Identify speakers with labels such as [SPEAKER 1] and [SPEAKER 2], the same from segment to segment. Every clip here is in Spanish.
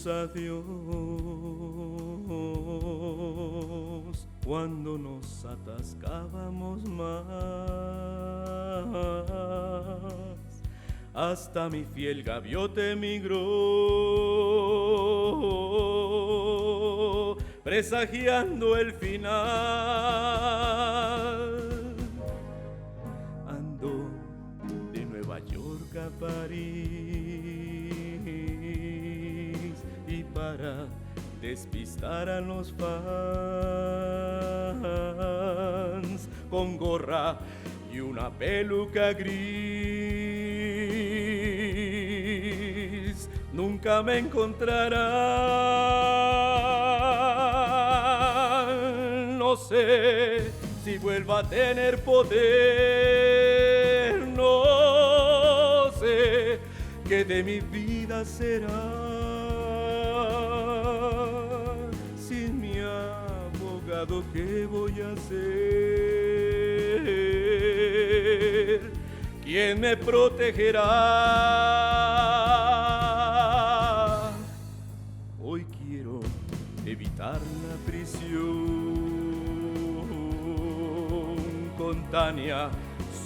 [SPEAKER 1] adiós cuando nos atascábamos más. Hasta mi fiel gaviota emigró, presagiando el final. Ando de Nueva York a París, y para despistar a los fans, con gorra y una peluca gris, nunca me encontrarán. No sé si vuelva a tener poder, no sé qué de mi vida será. Sin mi abogado, ¿qué voy a hacer? ¿Quién me protegerá? Hoy quiero evitar la prisión. Con Tania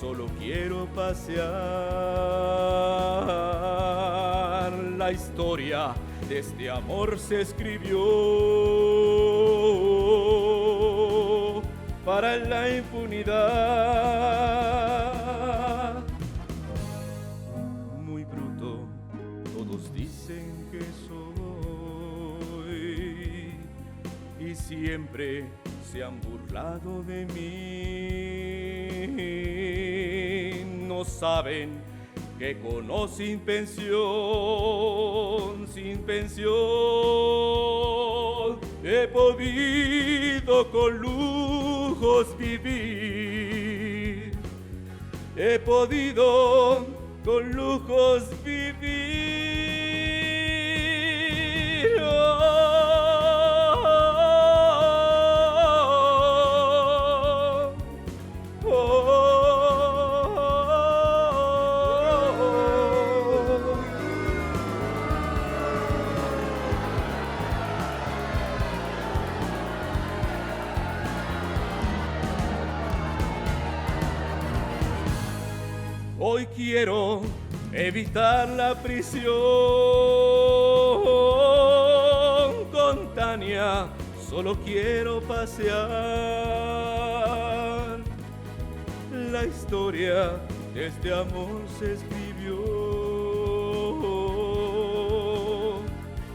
[SPEAKER 1] solo quiero pasear. La historia de este amor se escribió para la impunidad. Muy bruto, todos dicen que soy, y siempre se han burlado de mí. No saben que con o sin pensión, he podido con lujos vivir. He podido con lujos vivir. Hoy quiero evitar la prisión. Con Tania solo quiero pasear. La historia de este amor se escribió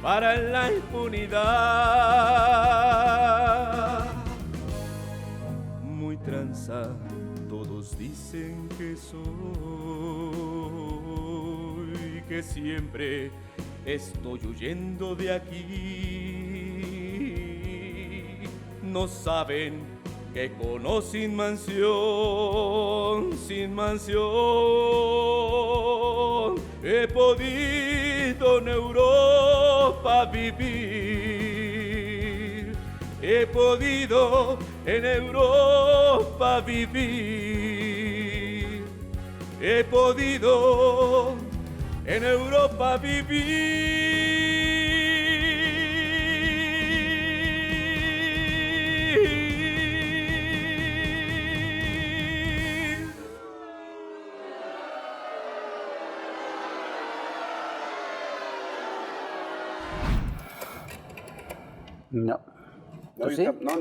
[SPEAKER 1] para la impunidad. Muy tranza, todos dicen que soy, que siempre estoy huyendo de aquí. No saben que con o sin mansión, he podido en Europa vivir. He podido en Europa vivir. He podido en Europa vivir.
[SPEAKER 2] No.
[SPEAKER 3] No,
[SPEAKER 2] ¿Sí?
[SPEAKER 3] no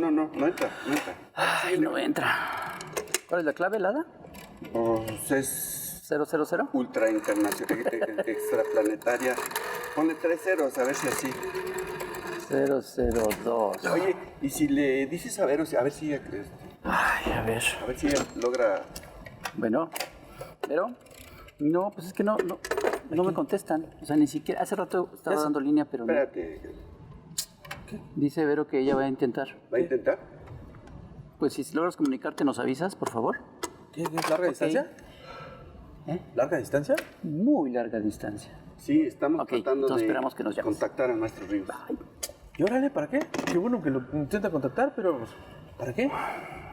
[SPEAKER 3] entra.
[SPEAKER 2] Ay, no entra. ¿Cuál es la clave, Lada?
[SPEAKER 3] Es
[SPEAKER 2] 000.
[SPEAKER 3] ultra internacional, extraplanetaria. Ponle 3 ceros, a ver si así.
[SPEAKER 2] 002.
[SPEAKER 3] Oye, y si le dices a ver, a ver si...
[SPEAKER 2] Ay, a ver.
[SPEAKER 3] A ver si ella logra...
[SPEAKER 2] Bueno, pero... No, pues es que no me contestan. O sea, ni siquiera... Hace rato estaba dando línea, pero no.
[SPEAKER 3] Espérate.
[SPEAKER 2] ¿Qué? Dice Vero que ella va a intentar.
[SPEAKER 3] ¿Va a intentar?
[SPEAKER 2] Pues si logras comunicarte, ¿nos avisas, por favor?
[SPEAKER 4] ¿Qué es larga distancia? ¿Larga distancia?
[SPEAKER 2] Muy larga distancia.
[SPEAKER 3] Sí, estamos tratando
[SPEAKER 2] entonces
[SPEAKER 3] de
[SPEAKER 2] esperamos que nos llames.
[SPEAKER 3] contactar al maestro Ríos.
[SPEAKER 2] Ay.
[SPEAKER 4] ¿Y órale, para qué? Qué bueno que lo intenta contactar, pero pues, ¿para qué?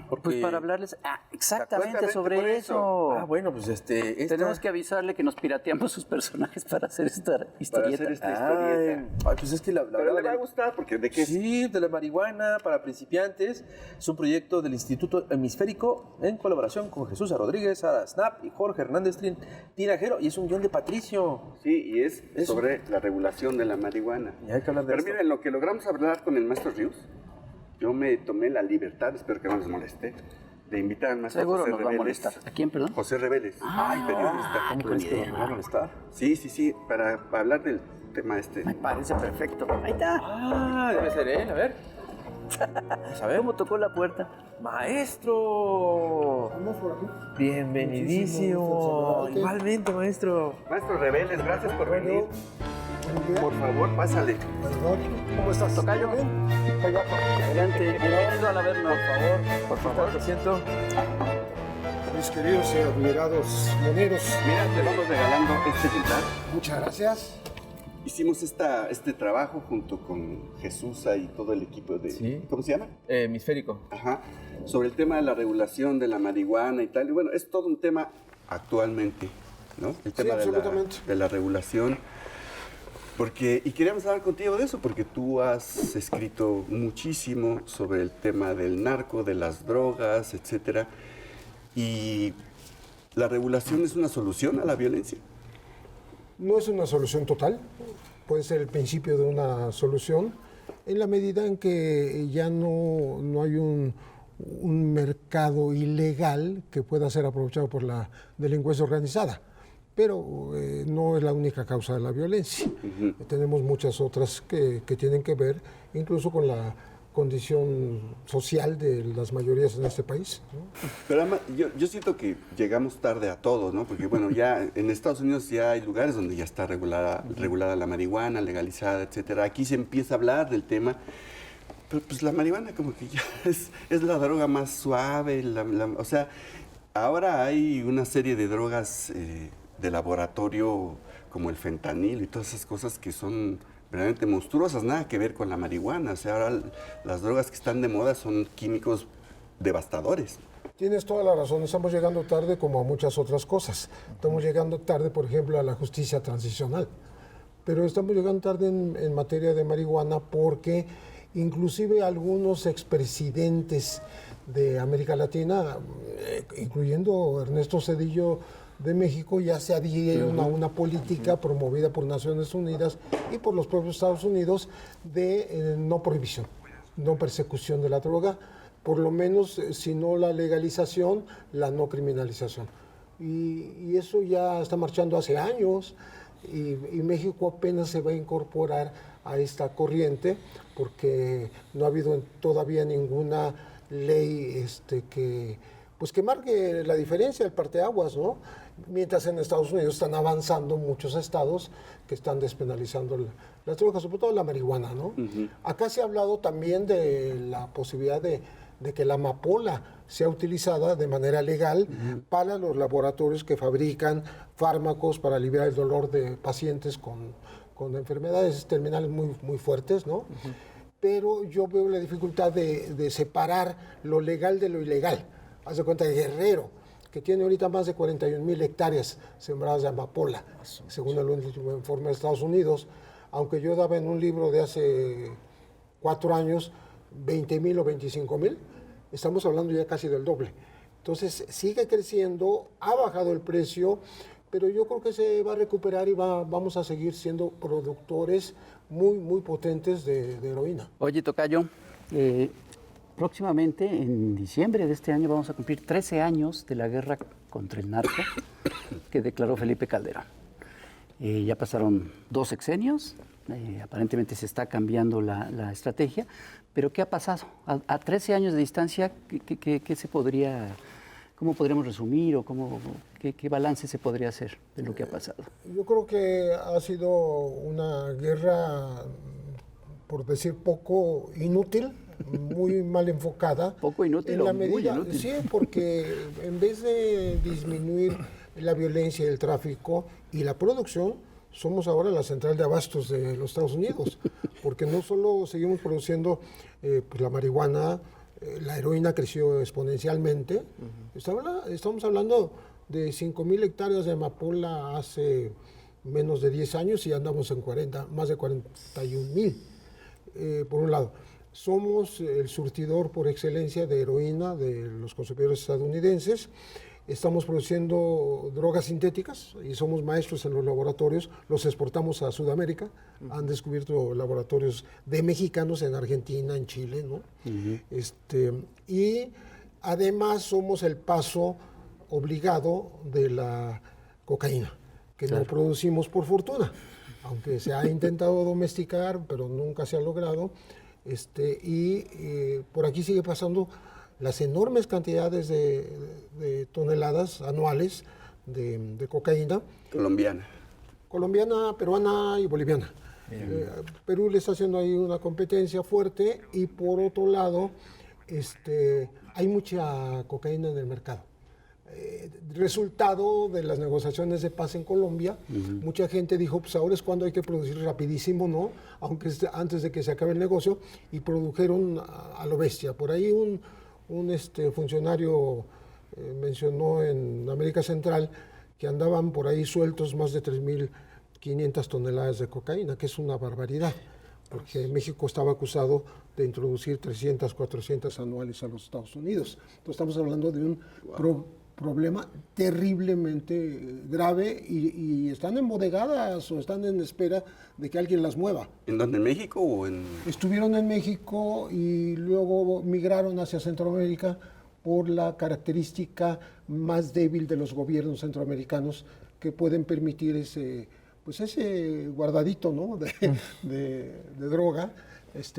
[SPEAKER 4] Porque...
[SPEAKER 2] Pues para hablarles exactamente
[SPEAKER 3] Exactamente por
[SPEAKER 2] sobre
[SPEAKER 3] eso.
[SPEAKER 2] eso.
[SPEAKER 4] Ah, bueno, pues
[SPEAKER 2] Tenemos que avisarle que nos pirateamos sus personajes para hacer esta
[SPEAKER 3] Para
[SPEAKER 2] historieta.
[SPEAKER 3] hacer esta historieta.
[SPEAKER 4] Ay, pues es que la
[SPEAKER 3] Pero
[SPEAKER 4] verdad...
[SPEAKER 3] le va a gustar porque de qué es.
[SPEAKER 4] Sí, de la marihuana para principiantes. Es un proyecto del Instituto Hemisférico en colaboración con Jesús Rodríguez, Sara Snap y Jorge Hernández Tinajero. Y es un guión de Patricio.
[SPEAKER 3] Sí, y es
[SPEAKER 4] Eso.
[SPEAKER 3] sobre la regulación de la marihuana.
[SPEAKER 4] Y hay que hablar de
[SPEAKER 3] Pero
[SPEAKER 4] esto.
[SPEAKER 3] miren, lo que logramos hablar con el maestro Ríos, yo me tomé la libertad, espero que no les moleste, de invitar al maestro
[SPEAKER 2] Seguro
[SPEAKER 3] José
[SPEAKER 2] nos va a
[SPEAKER 3] Reveles.
[SPEAKER 2] molestar. ¿A quién, perdón?
[SPEAKER 3] José Reveles, periodista.
[SPEAKER 4] ¿Cómo crees que nos va a molestar?
[SPEAKER 3] Sí, para hablar del tema este.
[SPEAKER 2] Me parece perfecto. Ahí está.
[SPEAKER 4] Ah, debe ser él, a ver. Vamos a ver.
[SPEAKER 2] ¿Cómo tocó la puerta?
[SPEAKER 4] ¡Maestro! Bienvenidísimo. Igualmente, maestro.
[SPEAKER 3] Maestro Reveles, gracias por venir. Por favor, pásale.
[SPEAKER 5] ¿Cómo estás?
[SPEAKER 2] Tocayo. Adelante. Bienvenido a la verna.
[SPEAKER 4] Por favor, lo siento.
[SPEAKER 5] Mis queridos y admirados moneros,
[SPEAKER 3] Mira, te vamos regalando este ejemplar.
[SPEAKER 5] muchas gracias.
[SPEAKER 3] Hicimos este trabajo junto con Jesús y todo el equipo de...
[SPEAKER 4] Sí.
[SPEAKER 3] ¿Cómo se llama?
[SPEAKER 4] Hemisférico.
[SPEAKER 3] Ajá. Sobre el tema de la regulación de la marihuana y tal. Y bueno, es todo un tema actualmente, ¿no? El tema
[SPEAKER 5] absolutamente.
[SPEAKER 3] de la regulación. Y queríamos hablar contigo de eso, porque tú has escrito muchísimo sobre el tema del narco, de las drogas, etcétera. Y la regulación es una solución a la violencia.
[SPEAKER 5] No es una solución total, puede ser el principio de una solución, en la medida en que ya no hay un mercado ilegal que pueda ser aprovechado por la delincuencia organizada. Pero no es la única causa de la violencia. Tenemos muchas otras que tienen que ver incluso con la condición social de las mayorías en este país, ¿no?
[SPEAKER 3] Pero además, yo siento que llegamos tarde a todo, ¿no? Porque bueno, ya en Estados Unidos ya hay lugares donde ya está regulada la marihuana, legalizada, etcétera. Aquí se empieza a hablar del tema, pero pues la marihuana como que ya es la droga más suave, o sea, ahora hay una serie de drogas de laboratorio como el fentanilo y todas esas cosas que son realmente monstruosas, nada que ver con la marihuana. O sea, ahora las drogas que están de moda son químicos devastadores.
[SPEAKER 5] Tienes toda la razón, estamos llegando tarde como a muchas otras cosas. Estamos llegando tarde, por ejemplo, a la justicia transicional. Pero estamos llegando tarde en materia de marihuana porque inclusive algunos expresidentes de América Latina, incluyendo Ernesto Zedillo de México, ya se adhirieron a una política promovida por Naciones Unidas y por los propios Estados Unidos de no prohibición, no persecución de la droga, por lo menos, si no la legalización, la no criminalización. Y eso ya está marchando hace años y México apenas se va a incorporar a esta corriente porque no ha habido todavía ninguna ley que marque la diferencia, el parteaguas, ¿no? Mientras en Estados Unidos están avanzando muchos estados que están despenalizando las drogas, sobre todo la marihuana, ¿no? Acá se ha hablado también de la posibilidad de que la amapola sea utilizada de manera legal para los laboratorios que fabrican fármacos para aliviar el dolor de pacientes con enfermedades terminales muy fuertes, ¿no? Pero yo veo la dificultad de separar lo legal de lo ilegal. Haz de cuenta de Guerrero, que tiene ahorita más de 41,000 hectáreas sembradas de amapola, según el último informe de Estados Unidos, aunque yo daba en un libro de hace 4 años 20,000 o 25,000, estamos hablando ya casi del doble. Entonces sigue creciendo, ha bajado el precio, pero yo creo que se va a recuperar y vamos a seguir siendo productores muy potentes de heroína.
[SPEAKER 2] Oye, tocayo, próximamente, en diciembre de este año, vamos a cumplir 13 años de la guerra contra el narco que declaró Felipe Calderón. Ya pasaron 2 sexenios, aparentemente se está cambiando la estrategia, pero ¿qué ha pasado? A 13 años de distancia, ¿qué se podría, cómo podríamos resumir o qué balance se podría hacer de lo que ha pasado?
[SPEAKER 5] Yo creo que ha sido una guerra, por decir poco, inútil, muy mal enfocada.
[SPEAKER 2] Poco inútil o muy inútil.
[SPEAKER 5] Sí, porque en vez de disminuir la violencia y el tráfico y la producción, somos ahora la central de abastos de los Estados Unidos, porque no solo seguimos produciendo la marihuana, La heroína creció exponencialmente. Estamos hablando de 5,000 hectáreas de amapola hace menos de 10 años y andamos en más de 41,000. Por un lado, somos el surtidor por excelencia de heroína de los consumidores estadounidenses. Estamos produciendo drogas sintéticas y somos maestros en los laboratorios. Los exportamos a Sudamérica. Han descubierto laboratorios de mexicanos en Argentina, en Chile, ¿no? Y además somos el paso obligado de la cocaína, que no producimos por fortuna, aunque se ha intentado domesticar, pero nunca se ha logrado. Por aquí sigue pasando las enormes cantidades de toneladas anuales de cocaína. Colombiana, peruana y boliviana. Perú le está haciendo ahí una competencia fuerte y por otro lado hay mucha cocaína en el mercado. Resultado de las negociaciones de paz en Colombia, mucha gente dijo, pues ahora es cuando hay que producir rapidísimo, ¿no? Aunque antes de que se acabe el negocio, y produjeron a lo bestia. Por ahí un funcionario mencionó en América Central que andaban por ahí sueltos más de 3,500 toneladas de cocaína, que es una barbaridad, porque México estaba acusado de introducir 300, 400 anuales a los Estados Unidos. Entonces estamos hablando de un problema terriblemente grave y están embodegadas o están en espera de que alguien las mueva.
[SPEAKER 3] ¿En dónde? ¿En México o en...?
[SPEAKER 5] Estuvieron en México y luego migraron hacia Centroamérica por la característica más débil de los gobiernos centroamericanos que pueden permitir ese guardadito, ¿no? de droga,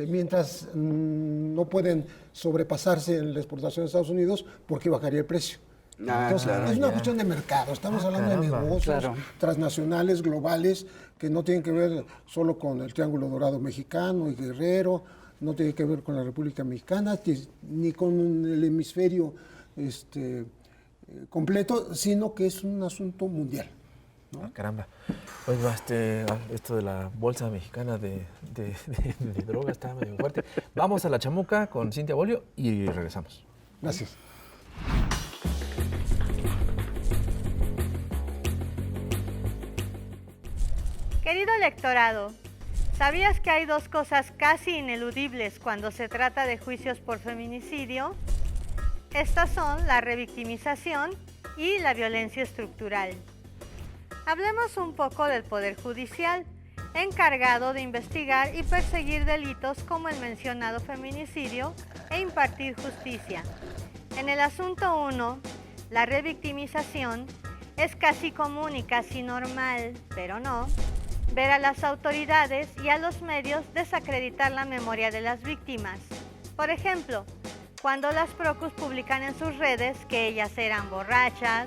[SPEAKER 5] mientras no pueden sobrepasarse en la exportación de Estados Unidos porque bajaría el precio. Entonces, es una cuestión de mercado. Estamos hablando de negocios transnacionales, globales, que no tienen que ver solo con el Triángulo Dorado mexicano y Guerrero, no tiene que ver con la República Mexicana, ni con el hemisferio completo, sino que es un asunto mundial, ¿no?
[SPEAKER 4] Caramba. Oiga, esto de la bolsa mexicana de droga está medio fuerte. Vamos a La Chamuca con Cintia Bolio y regresamos.
[SPEAKER 5] Gracias.
[SPEAKER 6] Querido electorado, ¿sabías que hay dos cosas casi ineludibles cuando se trata de juicios por feminicidio? Estas son la revictimización y la violencia estructural. Hablemos un poco del Poder Judicial, encargado de investigar y perseguir delitos como el mencionado feminicidio e impartir justicia. En el asunto 1, la revictimización, es casi común y casi normal, pero no, ver a las autoridades y a los medios desacreditar la memoria de las víctimas. Por ejemplo, cuando las procus publican en sus redes que ellas eran borrachas,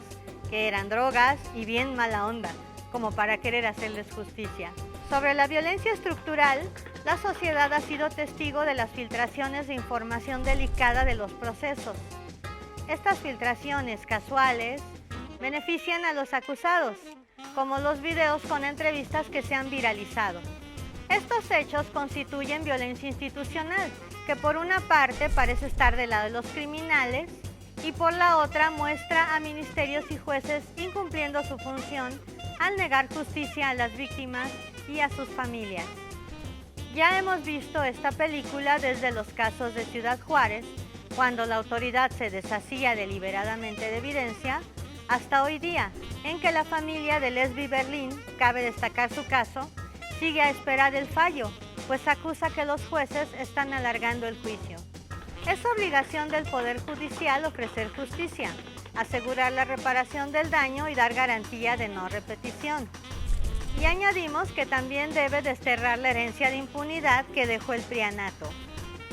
[SPEAKER 6] que eran drogas y bien mala onda, como para querer hacerles justicia. Sobre la violencia estructural, la sociedad ha sido testigo de las filtraciones de información delicada de los procesos. Estas filtraciones casuales benefician a los acusados, como los videos con entrevistas que se han viralizado. Estos hechos constituyen violencia institucional, que por una parte parece estar del lado de los criminales y por la otra muestra a ministerios y jueces incumpliendo su función al negar justicia a las víctimas y a sus familias. Ya hemos visto esta película desde los casos de Ciudad Juárez, cuando la autoridad se deshacía deliberadamente de evidencia, hasta hoy día, en que la familia de Lesbi Berlín, cabe destacar su caso, sigue a espera del fallo, pues acusa que los jueces están alargando el juicio. Es obligación del Poder Judicial ofrecer justicia, asegurar la reparación del daño y dar garantía de no repetición. Y añadimos que también debe desterrar la herencia de impunidad que dejó el prianato.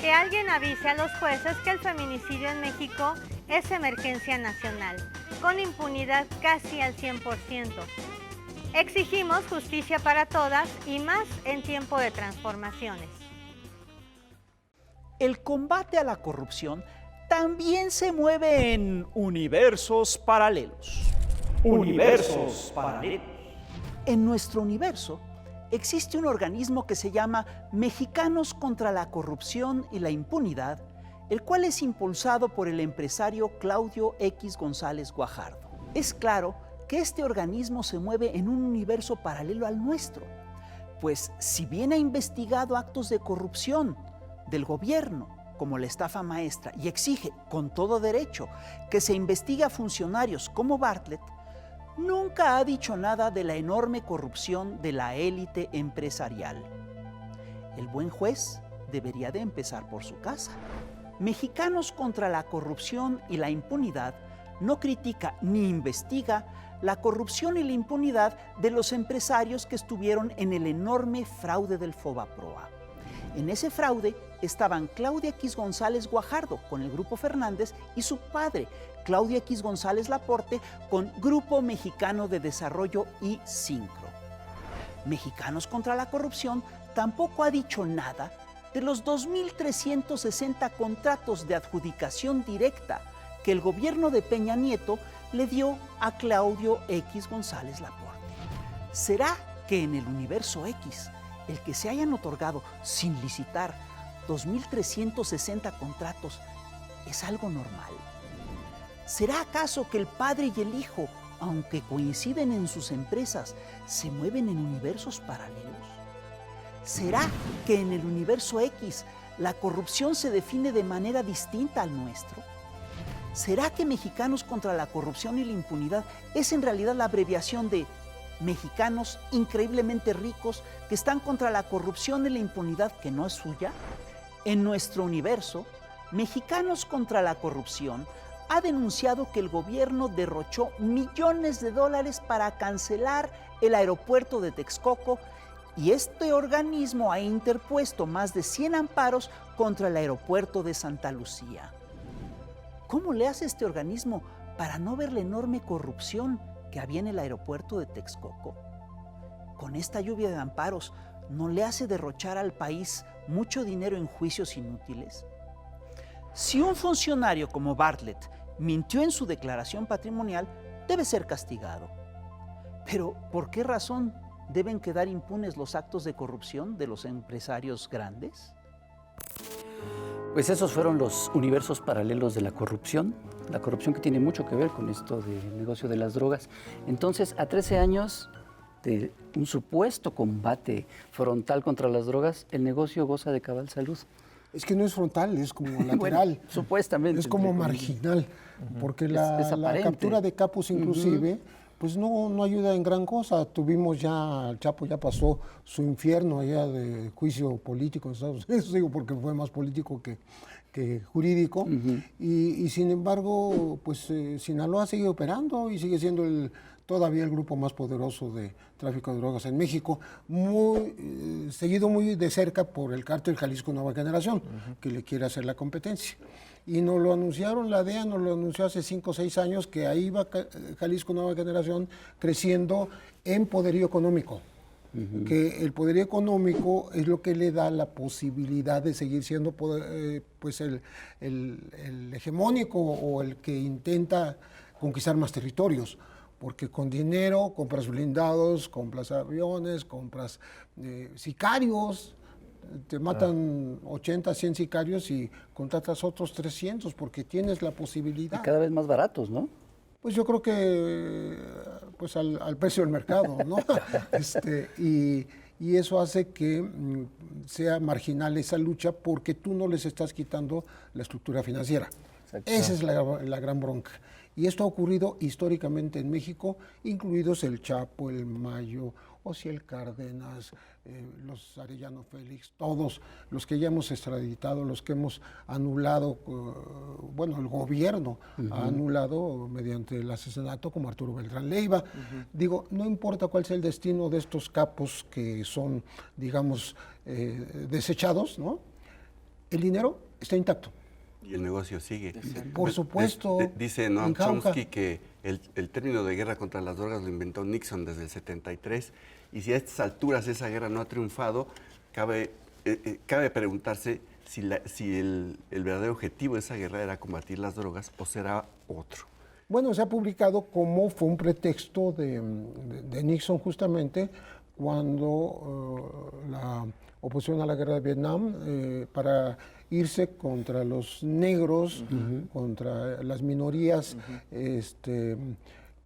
[SPEAKER 6] Que alguien avise a los jueces que el feminicidio en México es emergencia nacional, con impunidad casi al 100%. Exigimos justicia para todas y más en tiempo de transformaciones.
[SPEAKER 7] El combate a la corrupción también se mueve en universos paralelos. Universos paralelos. En nuestro universo existe un organismo que se llama Mexicanos contra la Corrupción y la Impunidad el cual es impulsado por el empresario Claudio X González Guajardo. Es claro que este organismo se mueve en un universo paralelo al nuestro, pues si bien ha investigado actos de corrupción del gobierno, como la estafa maestra, y exige, con todo derecho, que se investigue a funcionarios como Bartlett, nunca ha dicho nada de la enorme corrupción de la élite empresarial. El buen juez debería de empezar por su casa. Mexicanos contra la corrupción y la impunidad no critica ni investiga la corrupción y la impunidad de los empresarios que estuvieron en el enorme fraude del Fobaproa. En ese fraude estaban Claudia X González Guajardo con el Grupo Fernández y su padre, Claudia X González Laporte, con Grupo Mexicano de Desarrollo y Sincro. Mexicanos contra la corrupción tampoco ha dicho nada de los 2.360 contratos de adjudicación directa que el gobierno de Peña Nieto le dio a Claudio X González Laporte. ¿Será que en el universo X, el que se hayan otorgado sin licitar 2.360 contratos es algo normal? ¿Será acaso que el padre y el hijo, aunque coinciden en sus empresas, se mueven en universos paralelos? ¿Será que en el universo X la corrupción se define de manera distinta al nuestro? ¿Será que Mexicanos contra la corrupción y la impunidad es en realidad la abreviación de mexicanos increíblemente ricos que están contra la corrupción y la impunidad que no es suya? En nuestro universo, Mexicanos contra la corrupción ha denunciado que el gobierno derrochó millones de dólares para cancelar el aeropuerto de Texcoco y este organismo ha interpuesto más de 100 amparos contra el aeropuerto de Santa Lucía. ¿Cómo le hace este organismo para no ver la enorme corrupción que había en el aeropuerto de Texcoco? Con esta lluvia de amparos, ¿no le hace derrochar al país mucho dinero en juicios inútiles? Si un funcionario como Bartlett mintió en su declaración patrimonial, debe ser castigado. Pero, ¿por qué razón deben quedar impunes los actos de corrupción de los empresarios grandes?
[SPEAKER 2] Pues esos fueron los universos paralelos de la corrupción que tiene mucho que ver con esto del negocio de las drogas. Entonces, a 13 años de un supuesto combate frontal contra las drogas, el negocio goza de cabal salud.
[SPEAKER 5] Es que no es frontal, es como lateral.
[SPEAKER 2] Bueno, supuestamente.
[SPEAKER 5] Es como marginal, porque la captura de capos inclusive, pues no ayuda en gran cosa. Tuvimos ya, el Chapo ya pasó su infierno allá de juicio político en Estados Unidos, digo porque fue más político que jurídico, y sin embargo, pues Sinaloa sigue operando y sigue siendo todavía el grupo más poderoso de tráfico de drogas en México, seguido muy de cerca por el cártel Jalisco Nueva Generación, que le quiere hacer la competencia. Y nos lo anunciaron, la DEA nos lo anunció hace 5 o 6 años, que ahí va Jalisco Nueva Generación creciendo en poderío económico. Que el poderío económico es lo que le da la posibilidad de seguir siendo pues el hegemónico o el que intenta conquistar más territorios. Porque con dinero compras blindados, compras aviones, compras sicarios, te matan 80, 100 sicarios y contratas otros 300 porque tienes la posibilidad.
[SPEAKER 2] Y cada vez más baratos, ¿no?
[SPEAKER 5] Pues yo creo que pues al precio del mercado, ¿no? Y eso hace que sea marginal esa lucha porque tú no les estás quitando la estructura financiera. Exacto. Esa es la gran bronca. Y esto ha ocurrido históricamente en México, incluidos el Chapo, el Mayo, Ociel Cárdenas, los Arellano Félix, todos los que ya hemos extraditado, los que hemos anulado, bueno, el gobierno ha anulado mediante el asesinato como Arturo Beltrán Leiva. Digo, no importa cuál sea el destino de estos capos que son, digamos, desechados, ¿no? El dinero está intacto.
[SPEAKER 3] Y el negocio sigue.
[SPEAKER 5] Por supuesto.
[SPEAKER 3] Dice Noam Chomsky que el término de guerra contra las drogas lo inventó Nixon desde el 73, y si a estas alturas esa guerra no ha triunfado, cabe preguntarse si el verdadero objetivo de esa guerra era combatir las drogas o será otro.
[SPEAKER 5] Bueno, se ha publicado como fue un pretexto de Nixon justamente cuando la oposición a la guerra de Vietnam, para irse contra los negros, contra las minorías,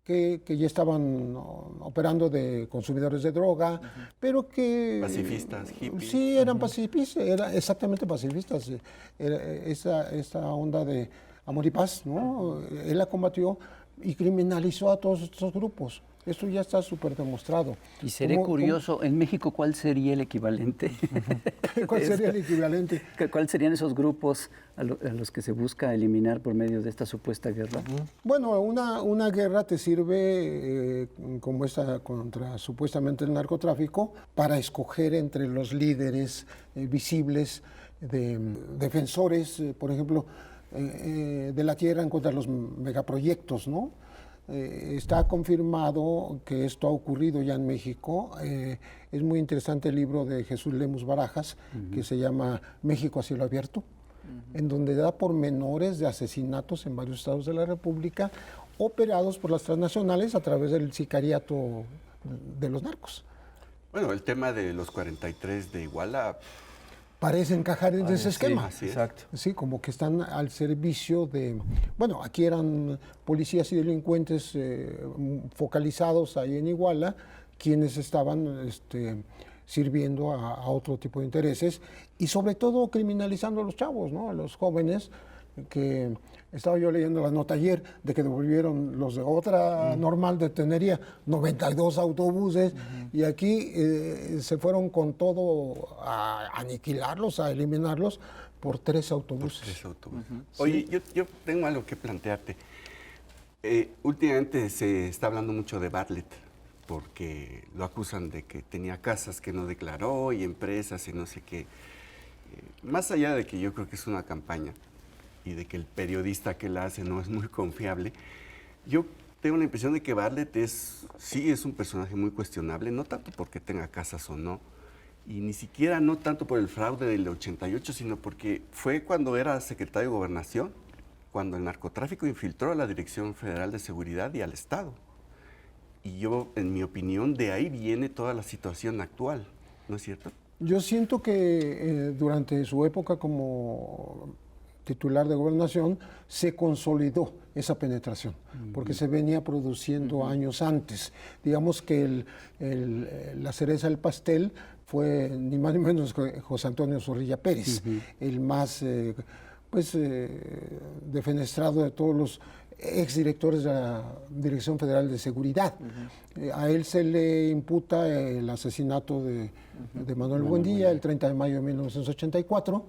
[SPEAKER 5] que ya estaban operando de consumidores de droga, pero que...
[SPEAKER 3] Pacifistas, hippies.
[SPEAKER 5] Sí, eran pacifistas, eran exactamente pacifistas. Era esa onda de amor y paz, ¿no? Él la combatió y criminalizó a todos estos grupos. Esto ya está súper demostrado.
[SPEAKER 2] Y seré curioso, en México, ¿cuál sería el equivalente?
[SPEAKER 5] ¿Cuál sería el equivalente?
[SPEAKER 2] ¿Cuáles serían esos grupos a los que se busca eliminar por medio de esta supuesta guerra?
[SPEAKER 5] Bueno, una guerra te sirve, como esta contra supuestamente el narcotráfico, para escoger entre los líderes visibles de defensores, por ejemplo, de la tierra en contra de los megaproyectos, ¿no? Está confirmado que esto ha ocurrido ya en México. Es muy interesante el libro de Jesús Lemus Barajas, que se llama México a cielo abierto, en donde da pormenores de asesinatos en varios estados de la República operados por las transnacionales a través del sicariato de los narcos.
[SPEAKER 3] Bueno, el tema de los 43 de Iguala...
[SPEAKER 5] Parece encajar en ese esquema.
[SPEAKER 3] Sí,
[SPEAKER 4] Exacto.
[SPEAKER 5] Sí, como que están al servicio de... Bueno, aquí eran policías y delincuentes focalizados ahí en Iguala, quienes estaban sirviendo a otro tipo de intereses y sobre todo criminalizando a los chavos, ¿no? A los jóvenes, que estaba yo leyendo la nota ayer de que devolvieron los de otra normal de Tenería, 92 autobuses, y aquí se fueron con todo a aniquilarlos, a eliminarlos por 3 autobuses.
[SPEAKER 3] 3 autobuses. Oye, yo tengo algo que plantearte. Últimamente se está hablando mucho de Bartlett, porque lo acusan de que tenía casas que no declaró y empresas y no sé qué. Más allá de que yo creo que es una campaña y de que el periodista que la hace no es muy confiable, yo tengo la impresión de que Bartlett sí es un personaje muy cuestionable, no tanto porque tenga casas o no, y ni siquiera no tanto por el fraude del 88, sino porque fue cuando era secretario de Gobernación, cuando el narcotráfico infiltró a la Dirección Federal de Seguridad y al Estado. Y yo, en mi opinión, de ahí viene toda la situación actual, ¿no es cierto?
[SPEAKER 5] Yo siento que durante su época como titular de Gobernación se consolidó esa penetración, porque se venía produciendo años antes. Digamos que la cereza del pastel fue ni más ni menos que José Antonio Zorrilla Pérez, el más defenestrado de todos los exdirectores de la Dirección Federal de Seguridad. A él se le imputa el asesinato de Manuel Buendía el 30 de mayo de 1984,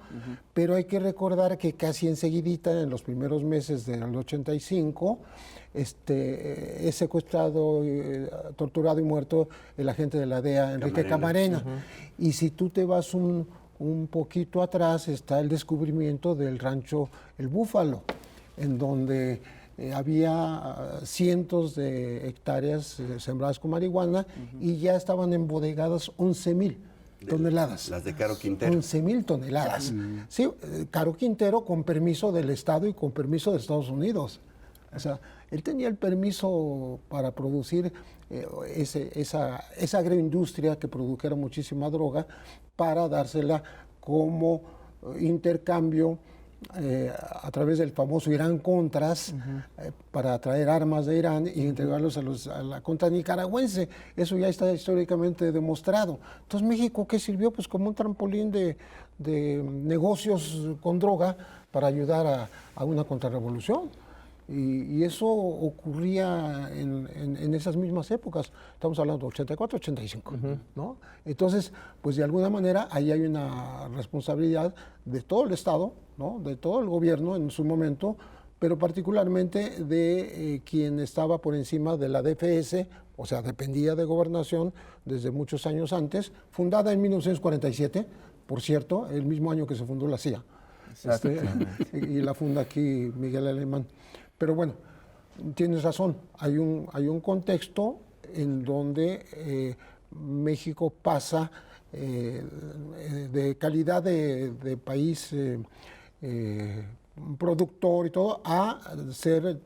[SPEAKER 5] pero hay que recordar que casi enseguidita, en los primeros meses del 85, es secuestrado, torturado y muerto el agente de la DEA, Enrique Camarena. Y si tú te vas un poquito atrás, está el descubrimiento del rancho El Búfalo, en donde había cientos de hectáreas sembradas con marihuana y ya estaban embodegadas 11,000 toneladas.
[SPEAKER 3] Las de Caro Quintero.
[SPEAKER 5] 11,000 toneladas. Sí, Caro Quintero con permiso del Estado y con permiso de Estados Unidos. O sea, él tenía el permiso para producir esa agroindustria que produjera muchísima droga para dársela como intercambio a través del famoso Irán-Contras para traer armas de Irán y entregarlos a la contra nicaragüense. Eso ya está históricamente demostrado. Entonces, ¿México qué sirvió? Pues como un trampolín de negocios con droga para ayudar a una contrarrevolución. Y eso ocurría en esas mismas épocas. Estamos hablando de 84, 85, ¿no? Entonces, pues de alguna manera ahí hay una responsabilidad de todo el Estado, ¿no? De todo el gobierno en su momento, pero particularmente de quien estaba por encima de la DFS, o sea, dependía de Gobernación desde muchos años antes, fundada en 1947, por cierto, el mismo año que se fundó la CIA. Y la funda aquí Miguel Alemán. Pero bueno, tienes razón, hay un contexto en donde México pasa de calidad de país productor y todo a ser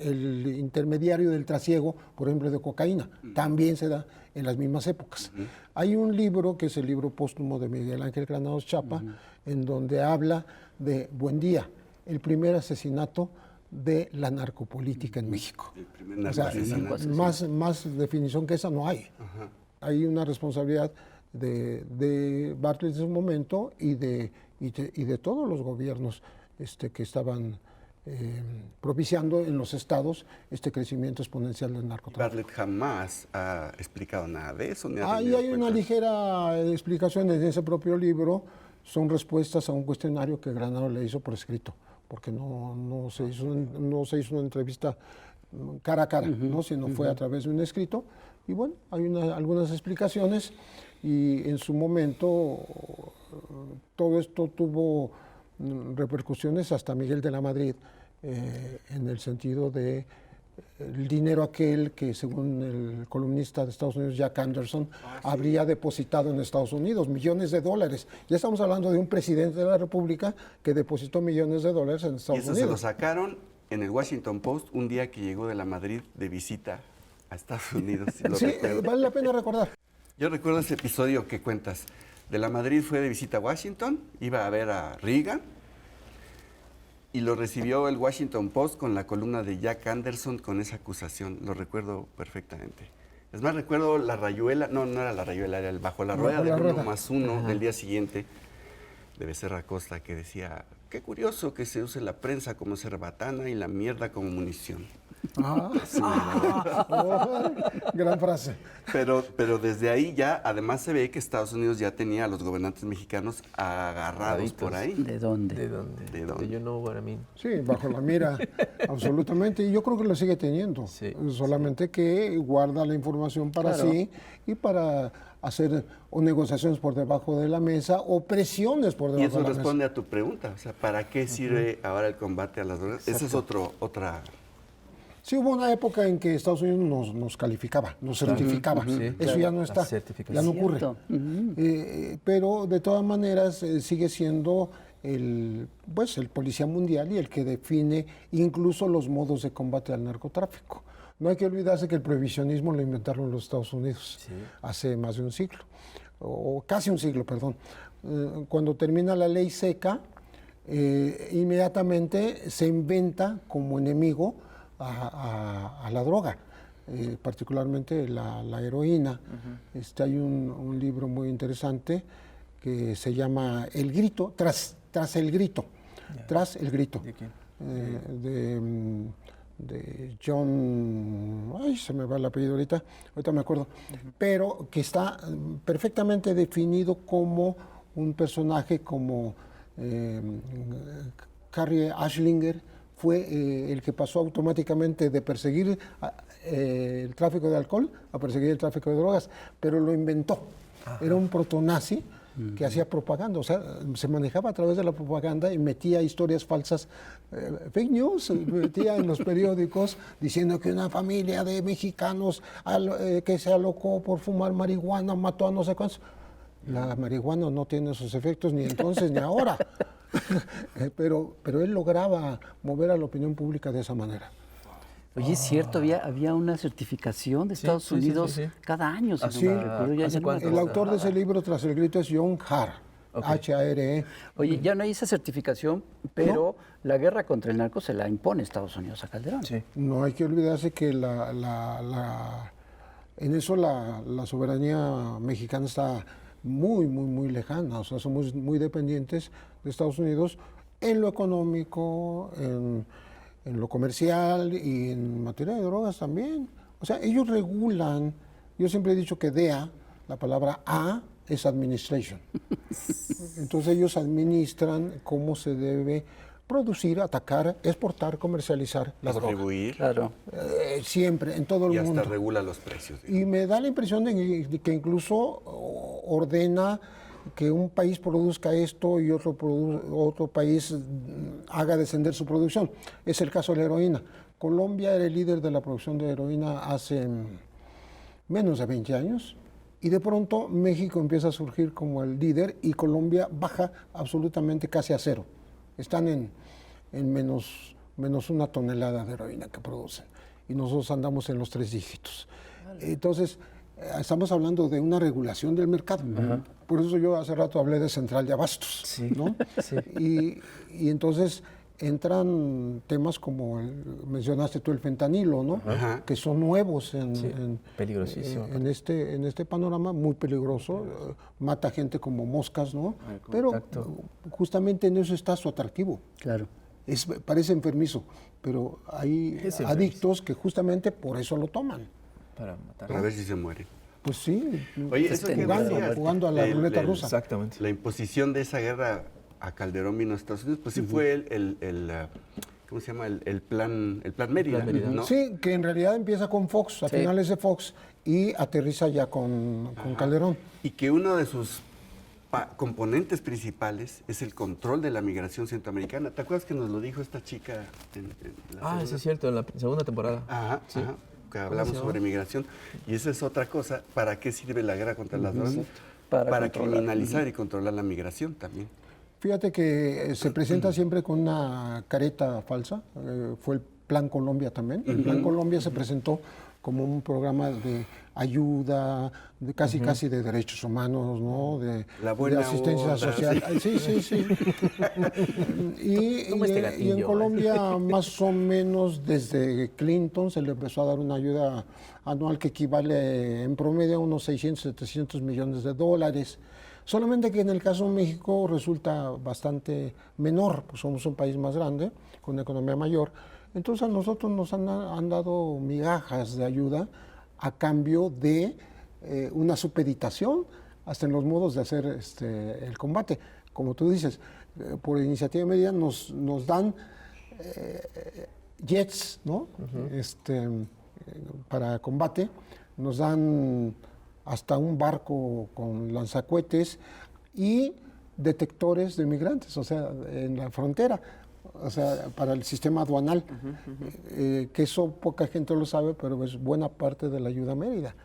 [SPEAKER 5] el intermediario del trasiego, por ejemplo, de cocaína. También se da en las mismas épocas. Hay un libro, que es el libro póstumo de Miguel Ángel Granados Chapa, en donde habla de Buendía, el primer asesinato de la narcopolítica en México.
[SPEAKER 3] El primer
[SPEAKER 5] O sea,
[SPEAKER 3] narcoasesinato.
[SPEAKER 5] más definición que esa no hay. Hay una responsabilidad de Bartlett en su momento y de todos los gobiernos que estaban propiciando en los estados este crecimiento exponencial del narcotráfico.
[SPEAKER 3] Bartlett jamás ha explicado nada de eso. Ni ha
[SPEAKER 5] Ahí
[SPEAKER 3] rendido
[SPEAKER 5] hay una
[SPEAKER 3] cuentas.
[SPEAKER 5] ligera explicación en ese propio libro. Son respuestas a un cuestionario que Granados le hizo por escrito, porque no se hizo una entrevista cara a cara, ¿no? Sino fue a través de un escrito. Y bueno, hay algunas explicaciones, y en su momento todo esto tuvo repercusiones hasta Miguel de la Madrid, en el sentido de el dinero aquel que, según el columnista de Estados Unidos, Jack Anderson, habría depositado en Estados Unidos, millones de dólares. Ya estamos hablando de un presidente de la República que depositó millones de dólares en
[SPEAKER 3] Y
[SPEAKER 5] Estados
[SPEAKER 3] eso se lo
[SPEAKER 5] Unidos.
[SPEAKER 3] sacaron en el Washington Post un día que llegó de la Madrid de visita a Estados Unidos. Si lo
[SPEAKER 5] Sí,
[SPEAKER 3] recuerdo.
[SPEAKER 5] vale la pena recordar.
[SPEAKER 3] Yo recuerdo ese episodio que cuentas. De la Madrid fue de visita a Washington, iba a ver a Reagan, y lo recibió el Washington Post con la columna de Jack Anderson con esa acusación. Lo recuerdo perfectamente. Es más, recuerdo la rayuela, no era la rayuela, era el bajo la rueda
[SPEAKER 5] Bajo
[SPEAKER 3] de
[SPEAKER 5] la
[SPEAKER 3] 1
[SPEAKER 5] rueda.
[SPEAKER 3] más 1 del día siguiente de Becerra Costa, que decía, qué curioso que se use la prensa como cerbatana y la mierda como munición.
[SPEAKER 5] Gran frase.
[SPEAKER 3] Pero desde ahí ya, además se ve que Estados Unidos ya tenía a los gobernantes mexicanos agarrados por ahí.
[SPEAKER 2] ¿De dónde?
[SPEAKER 4] ¿De dónde?
[SPEAKER 3] ¿De dónde?
[SPEAKER 4] You know what I mean.
[SPEAKER 5] Sí, bajo la mira, absolutamente. Y yo creo que lo sigue teniendo.
[SPEAKER 4] Sí,
[SPEAKER 5] Solamente que guarda la información para sí y para hacer o negociaciones por debajo de la mesa o presiones por
[SPEAKER 3] Y
[SPEAKER 5] debajo
[SPEAKER 3] eso
[SPEAKER 5] de la mesa.
[SPEAKER 3] responde a tu pregunta, o sea, ¿para qué sirve ahora el combate a las drogas? Esa es otra...
[SPEAKER 5] Sí, hubo una época en que Estados Unidos nos calificaba, nos certificaba.
[SPEAKER 4] Sí,
[SPEAKER 5] Eso
[SPEAKER 4] claro,
[SPEAKER 5] ya no
[SPEAKER 4] la
[SPEAKER 5] está,
[SPEAKER 4] certificación.
[SPEAKER 5] ya no ocurre.
[SPEAKER 2] Cierto.
[SPEAKER 5] Pero de todas maneras sigue siendo el policía mundial y el que define incluso los modos de combate al narcotráfico. No hay que olvidarse que el prohibicionismo lo inventaron los Estados Unidos hace más de un siglo, o casi un siglo, perdón. Cuando termina la ley seca, inmediatamente se inventa como enemigo a la droga, particularmente la heroína. Hay un libro muy interesante que se llama El Grito, tras el grito, tras el grito,
[SPEAKER 4] ¿De quién?
[SPEAKER 5] de John, ay, se me va el apellido ahorita me acuerdo, pero que está perfectamente definido como un personaje como Carrie Ashlinger fue el que pasó automáticamente de perseguir el tráfico de alcohol a perseguir el tráfico de drogas, pero lo inventó. Era un protonazi que hacía propaganda, o sea, se manejaba a través de la propaganda y metía historias falsas, fake news, metía en los periódicos diciendo que una familia de mexicanos que se alocó por fumar marihuana mató a no sé cuántos. La marihuana no tiene esos efectos ni entonces ni ahora. Pero él lograba mover a la opinión pública de esa manera.
[SPEAKER 2] Oye, es cierto, había una certificación de Estados
[SPEAKER 4] sí,
[SPEAKER 2] Unidos
[SPEAKER 4] sí.
[SPEAKER 2] cada año. Si
[SPEAKER 5] Así,
[SPEAKER 2] no me recuerdo, ya
[SPEAKER 4] ¿hace
[SPEAKER 2] no me
[SPEAKER 4] cuánto?
[SPEAKER 5] El
[SPEAKER 2] acuerdo.
[SPEAKER 5] autor de ese libro, Tras el grito, es John Hare, H-A-R-E.
[SPEAKER 2] Oye, ya no hay esa certificación, pero la guerra contra el narco se la impone Estados Unidos a Calderón.
[SPEAKER 4] Sí.
[SPEAKER 5] No hay que olvidarse que en eso la soberanía mexicana está muy lejana, o sea, somos muy dependientes de Estados Unidos en lo económico, en lo comercial y en materia de drogas también. O sea, ellos regulan, yo siempre he dicho que DEA, la palabra A es administration. Entonces ellos administran cómo se debe producir, atacar, exportar, comercializar la droga.
[SPEAKER 3] Distribuir
[SPEAKER 2] Claro.
[SPEAKER 5] Siempre, en todo el
[SPEAKER 3] y hasta
[SPEAKER 5] mundo.
[SPEAKER 3] regula los precios.
[SPEAKER 5] Y me da la impresión de que incluso ordena que un país produzca esto y otro país haga descender su producción. Es el caso de la heroína. Colombia era el líder de la producción de heroína hace menos de 20 años y de pronto México empieza a surgir como el líder y Colombia baja absolutamente casi a cero. Están en menos menos 1 tonelada de heroína que producen. Y nosotros andamos en los 3 dígitos. Entonces, estamos hablando de una regulación del mercado. Por eso yo hace rato hablé de central de abastos, ¿no? Y entonces entran temas como mencionaste tú el fentanilo, ¿no? Que son nuevos
[SPEAKER 4] peligrosísimo.
[SPEAKER 5] en este panorama, muy peligroso, mata gente como moscas, ¿no? Pero justamente en eso está su atractivo.
[SPEAKER 2] Claro.
[SPEAKER 5] Parece enfermizo, pero hay adictos que justamente por eso lo toman.
[SPEAKER 4] Para matar.
[SPEAKER 3] Para ver si se muere.
[SPEAKER 5] Pues sí,
[SPEAKER 3] Oye, eso que decías,
[SPEAKER 5] jugando a la ruleta rusa.
[SPEAKER 4] Exactamente.
[SPEAKER 3] La imposición de esa guerra a Calderón vino a Estados Unidos, pues sí fue ¿cómo se llama? El plan Mérida, ¿no?
[SPEAKER 5] Sí, que en realidad empieza con Fox, a finales de Fox, y aterriza ya con Calderón.
[SPEAKER 3] Y que uno de sus componentes principales es el control de la migración centroamericana. ¿Te acuerdas que nos lo dijo esta chica en la segunda?
[SPEAKER 4] Sí es cierto, en la segunda temporada.
[SPEAKER 3] Ajá, que hablamos sobre migración. Y esa es otra cosa. ¿Para qué sirve la guerra contra las drogas? Para criminalizar y controlar la migración también.
[SPEAKER 5] Fíjate que se presenta siempre con una careta falsa. Fue el Plan Colombia también. El Plan Colombia se presentó como un programa de ayuda, de casi de derechos humanos, ¿no? De asistencia social. Sí. Y en Colombia, más o menos desde Clinton, se le empezó a dar una ayuda anual que equivale en promedio a unos 600, 700 millones de dólares. Solamente que en el caso de México resulta bastante menor, pues somos un país más grande, con una economía mayor. Entonces a nosotros nos han dado migajas de ayuda a cambio de una supeditación hasta en los modos de hacer el combate. Como tú dices, por iniciativa de Mérida nos dan jets, ¿no? Para combate, nos dan hasta un barco con lanzacohetes y detectores de migrantes, o sea, en la frontera, o sea, para el sistema aduanal, que eso poca gente lo sabe, pero es buena parte de la ayuda a Mérida.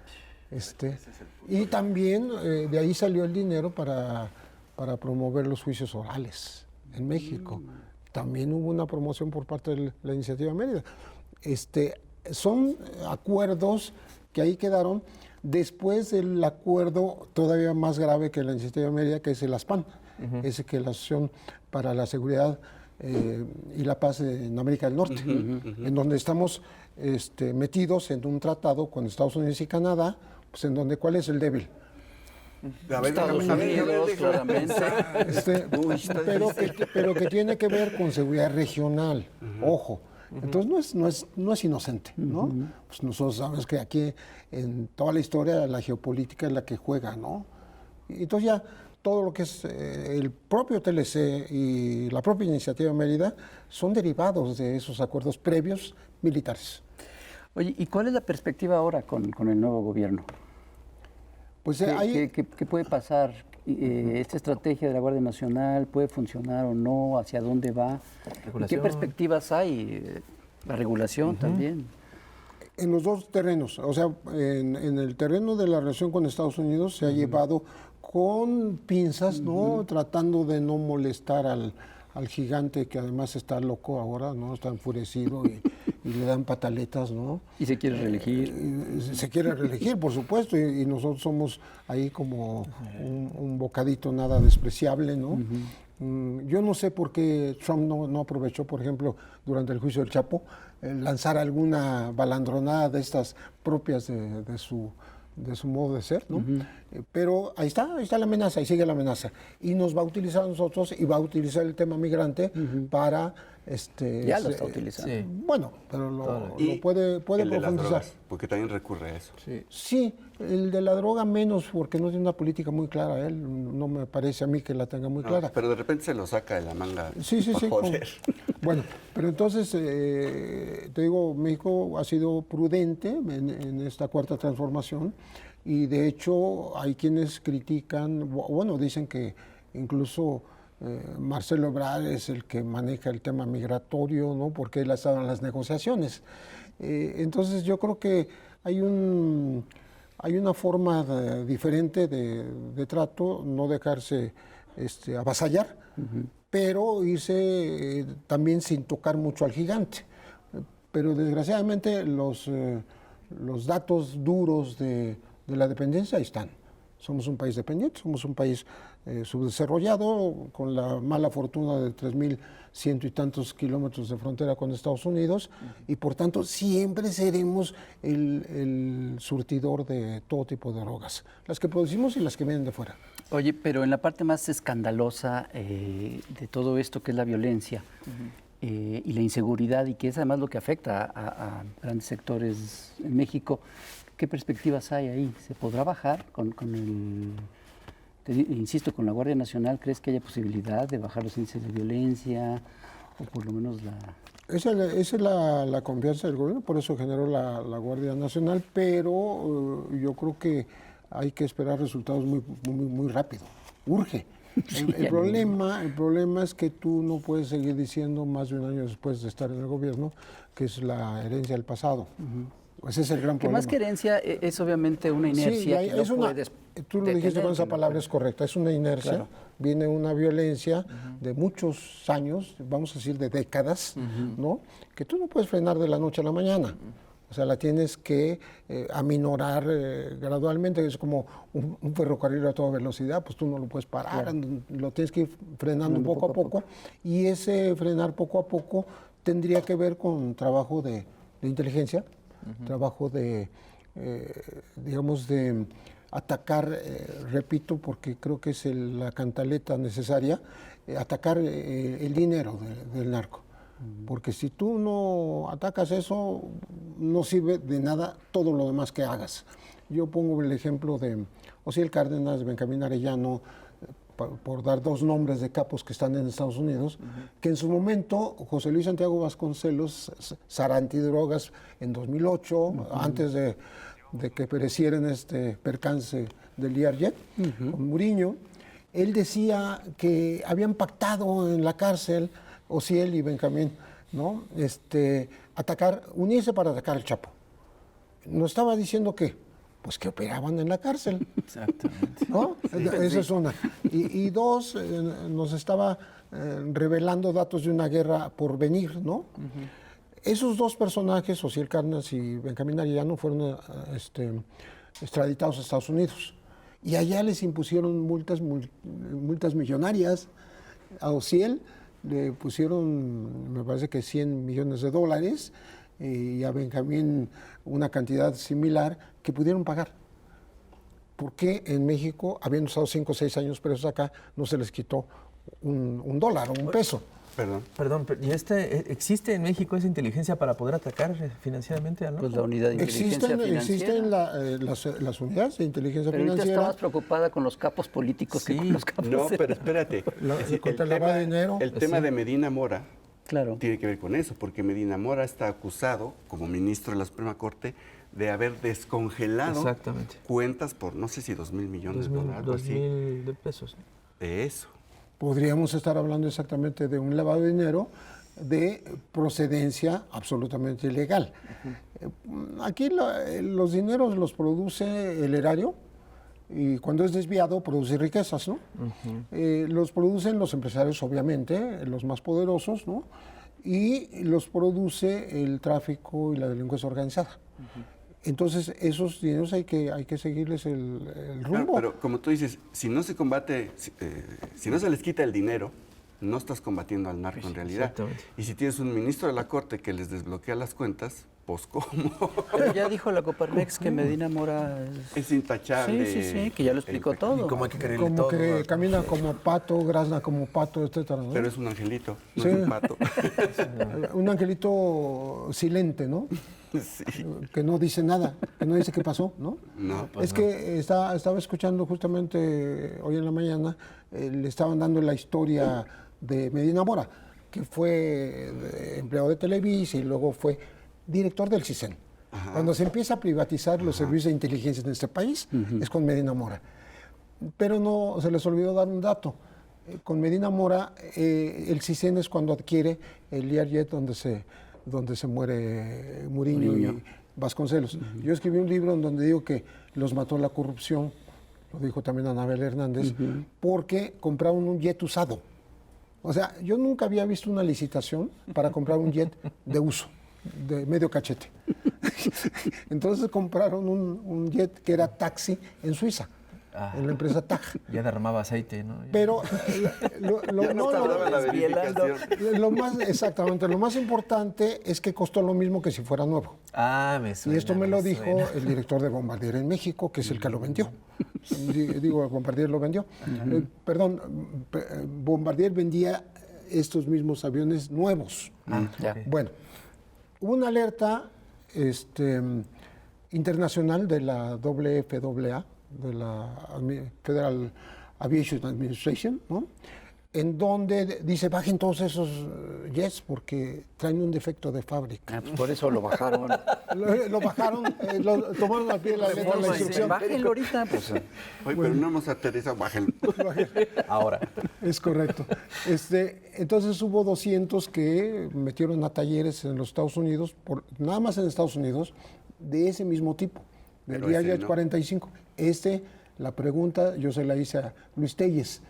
[SPEAKER 5] Y también de ahí salió el dinero para promover los juicios orales en México. También hubo una promoción por parte de la iniciativa Mérida. Son acuerdos que ahí quedaron después del acuerdo todavía más grave que la iniciativa Mérida, que es el ASPAN, ese que es la Asociación para la Seguridad y la Paz en América del Norte, en donde estamos metidos en un tratado con Estados Unidos y Canadá, pues en donde ¿cuál es el débil?
[SPEAKER 2] Estados Unidos, claramente.
[SPEAKER 5] Pero que tiene que ver con seguridad regional, ojo. Entonces no es inocente, ¿no? Pues nosotros sabemos que aquí en toda la historia la geopolítica es la que juega, ¿no? Y entonces ya todo lo que es el propio TLC y la propia iniciativa Mérida son derivados de esos acuerdos previos militares.
[SPEAKER 2] Oye, ¿y cuál es la perspectiva ahora con el nuevo gobierno?
[SPEAKER 5] Pues
[SPEAKER 2] ¿Qué puede pasar? ¿Esta estrategia de la Guardia Nacional puede funcionar o no? ¿Hacia dónde va? ¿Qué perspectivas hay? La regulación también.
[SPEAKER 5] En los dos terrenos, o sea, en el terreno de la relación con Estados Unidos se ha llevado con pinzas, ¿no? Tratando de no molestar al gigante que además está loco ahora, ¿no? Está enfurecido y le dan pataletas, ¿no?
[SPEAKER 2] ¿Y se quiere reelegir?
[SPEAKER 5] Se quiere reelegir, por supuesto, y nosotros somos ahí como un bocadito nada despreciable, ¿no? Yo no sé por qué Trump no aprovechó, por ejemplo, durante el juicio del Chapo, lanzar alguna balandronada de estas propias de su modo de ser, ¿no? Pero ahí está la amenaza, ahí sigue la amenaza. Y nos va a utilizar a nosotros y va a utilizar el tema migrante para...
[SPEAKER 2] ya lo está utilizando.
[SPEAKER 5] Sí. Bueno, pero lo puede profundizar.
[SPEAKER 3] Porque también recurre a eso.
[SPEAKER 5] Sí, el de la droga menos, porque no tiene una política muy clara. Él no me parece a mí que la tenga muy clara.
[SPEAKER 3] Pero de repente se lo saca de la manga.
[SPEAKER 5] Sí.
[SPEAKER 3] Joder.
[SPEAKER 5] Bueno, pero entonces, te digo, México ha sido prudente en esta cuarta transformación y de hecho hay quienes critican, bueno, dicen que incluso Marcelo Ebrard es el que maneja el tema migratorio, ¿no? Porque él ha estado en las negociaciones. Entonces yo creo que hay una forma diferente de trato, no dejarse avasallar, pero irse también sin tocar mucho al gigante. Pero desgraciadamente los datos duros de la dependencia ahí están. Somos un país dependiente, somos un país subdesarrollado, con la mala fortuna de 3.100 y tantos kilómetros de frontera con Estados Unidos, y por tanto siempre seremos el surtidor de todo tipo de drogas, las que producimos y las que vienen de fuera.
[SPEAKER 2] Oye, pero en la parte más escandalosa de todo esto, que es la violencia y la inseguridad, y que es además lo que afecta a grandes sectores en México, ¿qué perspectivas hay ahí? ¿Se podrá bajar con insisto, con la Guardia Nacional? ¿Crees que haya posibilidad de bajar los índices de violencia, o por lo menos la...?
[SPEAKER 5] Esa es la confianza del gobierno, por eso generó la Guardia Nacional, pero yo creo que hay que esperar resultados muy rápido. Urge. El problema es que tú no puedes seguir diciendo más de un año después de estar en el gobierno que es la herencia del pasado. Ese es el gran
[SPEAKER 2] Que
[SPEAKER 5] problema.
[SPEAKER 2] más que herencia es obviamente una inercia.
[SPEAKER 5] Sí,
[SPEAKER 2] que no puedes
[SPEAKER 5] tú lo dijiste con esa palabra, es correcta, es una inercia.
[SPEAKER 2] Claro.
[SPEAKER 5] Viene una violencia de muchos años, vamos a decir de décadas, ¿no? Que tú no puedes frenar de la noche a la mañana. O sea, la tienes que aminorar gradualmente. Es como un ferrocarril a toda velocidad, pues tú no lo puedes parar, lo tienes que ir frenando poco a poco. Y ese frenar poco a poco tendría que ver con trabajo de inteligencia, trabajo digamos, de atacar, repito, porque creo que es la cantaleta necesaria, atacar el dinero del narco. Porque si tú no atacas eso, no sirve de nada todo lo demás que hagas. Yo pongo el ejemplo de Osiel Cárdenas, Benjamín Arellano, por dar dos nombres de capos que están en Estados Unidos, que en su momento José Luis Santiago Vasconcelos, Sara Antidrogas, en 2008, antes de que pereciera en este percance del Learjet, con Muriño, él decía que habían pactado en la cárcel, Osiel y Benjamín, ¿no? Unirse para atacar al Chapo. ¿No estaba diciendo qué? Pues que operaban en la cárcel.
[SPEAKER 2] Exactamente.
[SPEAKER 5] ¿No? Esa es una. Y dos, nos estaba revelando datos de una guerra por venir, ¿no? Esos dos personajes, Osiel Cárdenas y Benjamín Arellano, fueron extraditados a Estados Unidos. Y allá les impusieron multas millonarias. A Osiel le pusieron, me parece que $100 millones, y a Benjamín una cantidad similar que pudieron pagar. ¿Por qué en México, habiendo estado 5 o 6 años presos acá, no se les quitó un dólar o un peso?
[SPEAKER 4] Perdón, ¿y existe en México esa inteligencia para poder atacar financieramente al narco?
[SPEAKER 2] Pues la unidad de inteligencia financiera.
[SPEAKER 5] Existen las unidades de inteligencia
[SPEAKER 2] pero ahorita
[SPEAKER 5] financiera.
[SPEAKER 2] está más preocupada con los capos políticos que con los capos.
[SPEAKER 3] No, pero espérate.
[SPEAKER 5] Contra el lavado de dinero.
[SPEAKER 3] El tema de Medina Mora tiene que ver con eso, porque Medina Mora está acusado, como ministro de la Suprema Corte, de haber descongelado cuentas por, no sé si $2.000 millones, algo así.
[SPEAKER 4] $2.000 pesos.
[SPEAKER 3] De eso.
[SPEAKER 5] Podríamos estar hablando exactamente de un lavado de dinero de procedencia absolutamente ilegal. Aquí los dineros los produce el erario, y cuando es desviado produce riquezas, ¿no? Los producen los empresarios, obviamente, los más poderosos, ¿no? Y los produce el tráfico y la delincuencia organizada. Entonces, esos dineros hay que seguirles el rumbo.
[SPEAKER 3] Claro, pero como tú dices, si no se combate, si no se les quita el dinero, no estás combatiendo al narco en realidad. Y si tienes un ministro de la Corte que les desbloquea las cuentas, pues ¿cómo?
[SPEAKER 2] Pero ya dijo la Coparmex que Medina Mora
[SPEAKER 3] es intachable.
[SPEAKER 2] Sí, que ya lo explicó todo.
[SPEAKER 4] Y como hay que creerle
[SPEAKER 5] Como
[SPEAKER 4] todo.
[SPEAKER 5] que camina como pato, grazna como pato, etcétera, ¿no?
[SPEAKER 3] Pero es un angelito, no es un pato.
[SPEAKER 5] Un angelito silente, ¿no?
[SPEAKER 3] Sí.
[SPEAKER 5] Que no dice nada, que no dice qué pasó, ¿no?
[SPEAKER 3] No,
[SPEAKER 5] es que estaba escuchando justamente hoy en la mañana, le estaban dando la historia de Medina Mora, que fue empleado de Televisa y luego fue director del CISEN. Cuando se empieza a privatizar los servicios de inteligencia en este país, es con Medina Mora. Pero no se les olvidó dar un dato. Con Medina Mora, el CISEN es cuando adquiere el Learjet donde se muere Muriño y Vasconcelos. Yo escribí un libro en donde digo que los mató la corrupción lo dijo también Anabel Hernández, porque compraron un jet usado. O sea, yo nunca había visto una licitación para comprar un jet de uso, de medio cachete. Entonces compraron un jet que era taxi en Suiza, en la empresa TAG.
[SPEAKER 4] Ya derramaba aceite, ¿no?
[SPEAKER 5] Pero
[SPEAKER 3] Ya no tardaba la verificación.
[SPEAKER 5] exactamente, lo más importante es que costó lo mismo que si fuera nuevo.
[SPEAKER 4] Ah, me suena.
[SPEAKER 5] Y esto me lo dijo
[SPEAKER 4] suena.
[SPEAKER 5] el director de Bombardier en México, que es el que lo vendió. Digo, Bombardier lo vendió. Bombardier vendía estos mismos aviones nuevos.
[SPEAKER 2] Ya.
[SPEAKER 5] Bueno, hubo una alerta internacional de la FAA, de la Federal Aviation Administration, ¿no? En donde dice, bajen todos esos jets porque traen un defecto de fábrica.
[SPEAKER 2] Pues por eso lo bajaron.
[SPEAKER 5] Lo bajaron, tomaron al pie de la letra la instrucción.
[SPEAKER 2] Bájenlo ahorita. Pues,
[SPEAKER 3] Oye, pero no hemos aterrizado, bájenlo.
[SPEAKER 4] Ahora.
[SPEAKER 5] Es correcto. Entonces hubo 200 que metieron a talleres en los Estados Unidos, nada más en Estados Unidos, de ese mismo tipo, del
[SPEAKER 3] Pero ese
[SPEAKER 5] Jet
[SPEAKER 3] no.
[SPEAKER 5] 45. La pregunta yo se la hice a Luis Telles.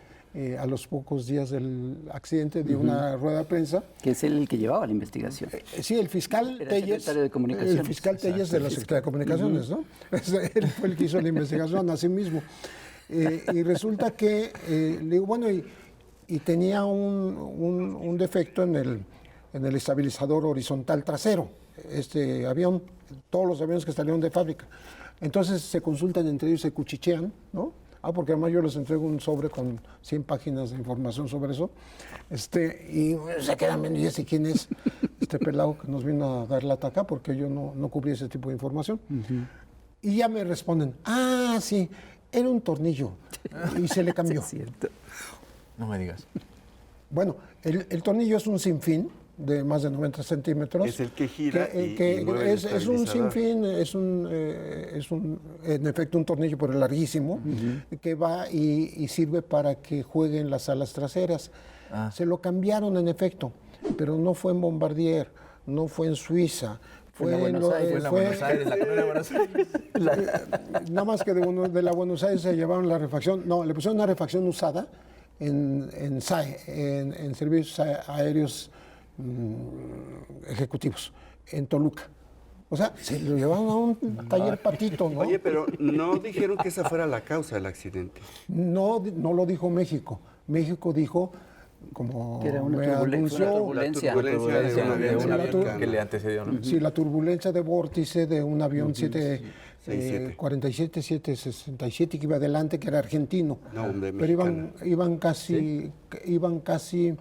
[SPEAKER 5] A los pocos días del accidente dio una rueda de prensa.
[SPEAKER 2] que es el que llevaba la investigación.
[SPEAKER 5] Sí, el fiscal
[SPEAKER 2] Era
[SPEAKER 5] Telles.
[SPEAKER 2] secretario de Comunicaciones.
[SPEAKER 5] El fiscal Telles de la Secretaría de Comunicaciones, ¿no? Él fue el que hizo la investigación a sí mismo. Y resulta que, le digo, bueno, y tenía un defecto en el estabilizador horizontal trasero. Este avión, todos los aviones que salieron de fábrica. Entonces se consultan entre ellos, se cuchichean, ¿no? Porque además yo les entrego un sobre con 100 páginas de información sobre eso. Y se quedan viendo, ¿y ese quién es? Este pelado que nos vino a dar la ataca, porque yo no cubrí ese tipo de información. Y ya me responden, sí, era un tornillo. Y se le cambió.
[SPEAKER 2] Sí, es cierto.
[SPEAKER 4] No me digas.
[SPEAKER 5] Bueno, el tornillo es un sinfín de más de 90 centímetros.
[SPEAKER 3] Es el que gira y mueve el
[SPEAKER 5] es un
[SPEAKER 3] estabilizador.
[SPEAKER 5] sinfín, en efecto un tornillo pero larguísimo, que va y sirve para que jueguen las alas traseras. Se lo cambiaron en efecto, pero no fue en Bombardier, no fue en Suiza. Fue
[SPEAKER 2] en
[SPEAKER 5] en
[SPEAKER 2] Buenos Aires.
[SPEAKER 4] Fue en la Buenos Aires, la colonia de Buenos Aires.
[SPEAKER 5] Nada más que de la Buenos Aires se llevaron la refacción. No, le pusieron una refacción usada en SAE, en Servicios Aéreos Ejecutivos, en Toluca. O sea, se lo llevaron a un taller patito, ¿no?
[SPEAKER 3] Oye, pero no dijeron que esa fuera la causa del accidente.
[SPEAKER 5] No lo dijo México. México dijo, como
[SPEAKER 2] Que era una
[SPEAKER 5] me
[SPEAKER 2] turbulencia.
[SPEAKER 5] anunció,
[SPEAKER 3] La turbulencia de un avión
[SPEAKER 4] de un avión
[SPEAKER 3] americano.
[SPEAKER 4] que le antecedió, ¿no?
[SPEAKER 5] sí, la turbulencia de vórtice de un avión
[SPEAKER 3] 67.
[SPEAKER 5] 767 que iba adelante, que era argentino.
[SPEAKER 3] No, de
[SPEAKER 5] pero
[SPEAKER 3] mexicano.
[SPEAKER 5] iban casi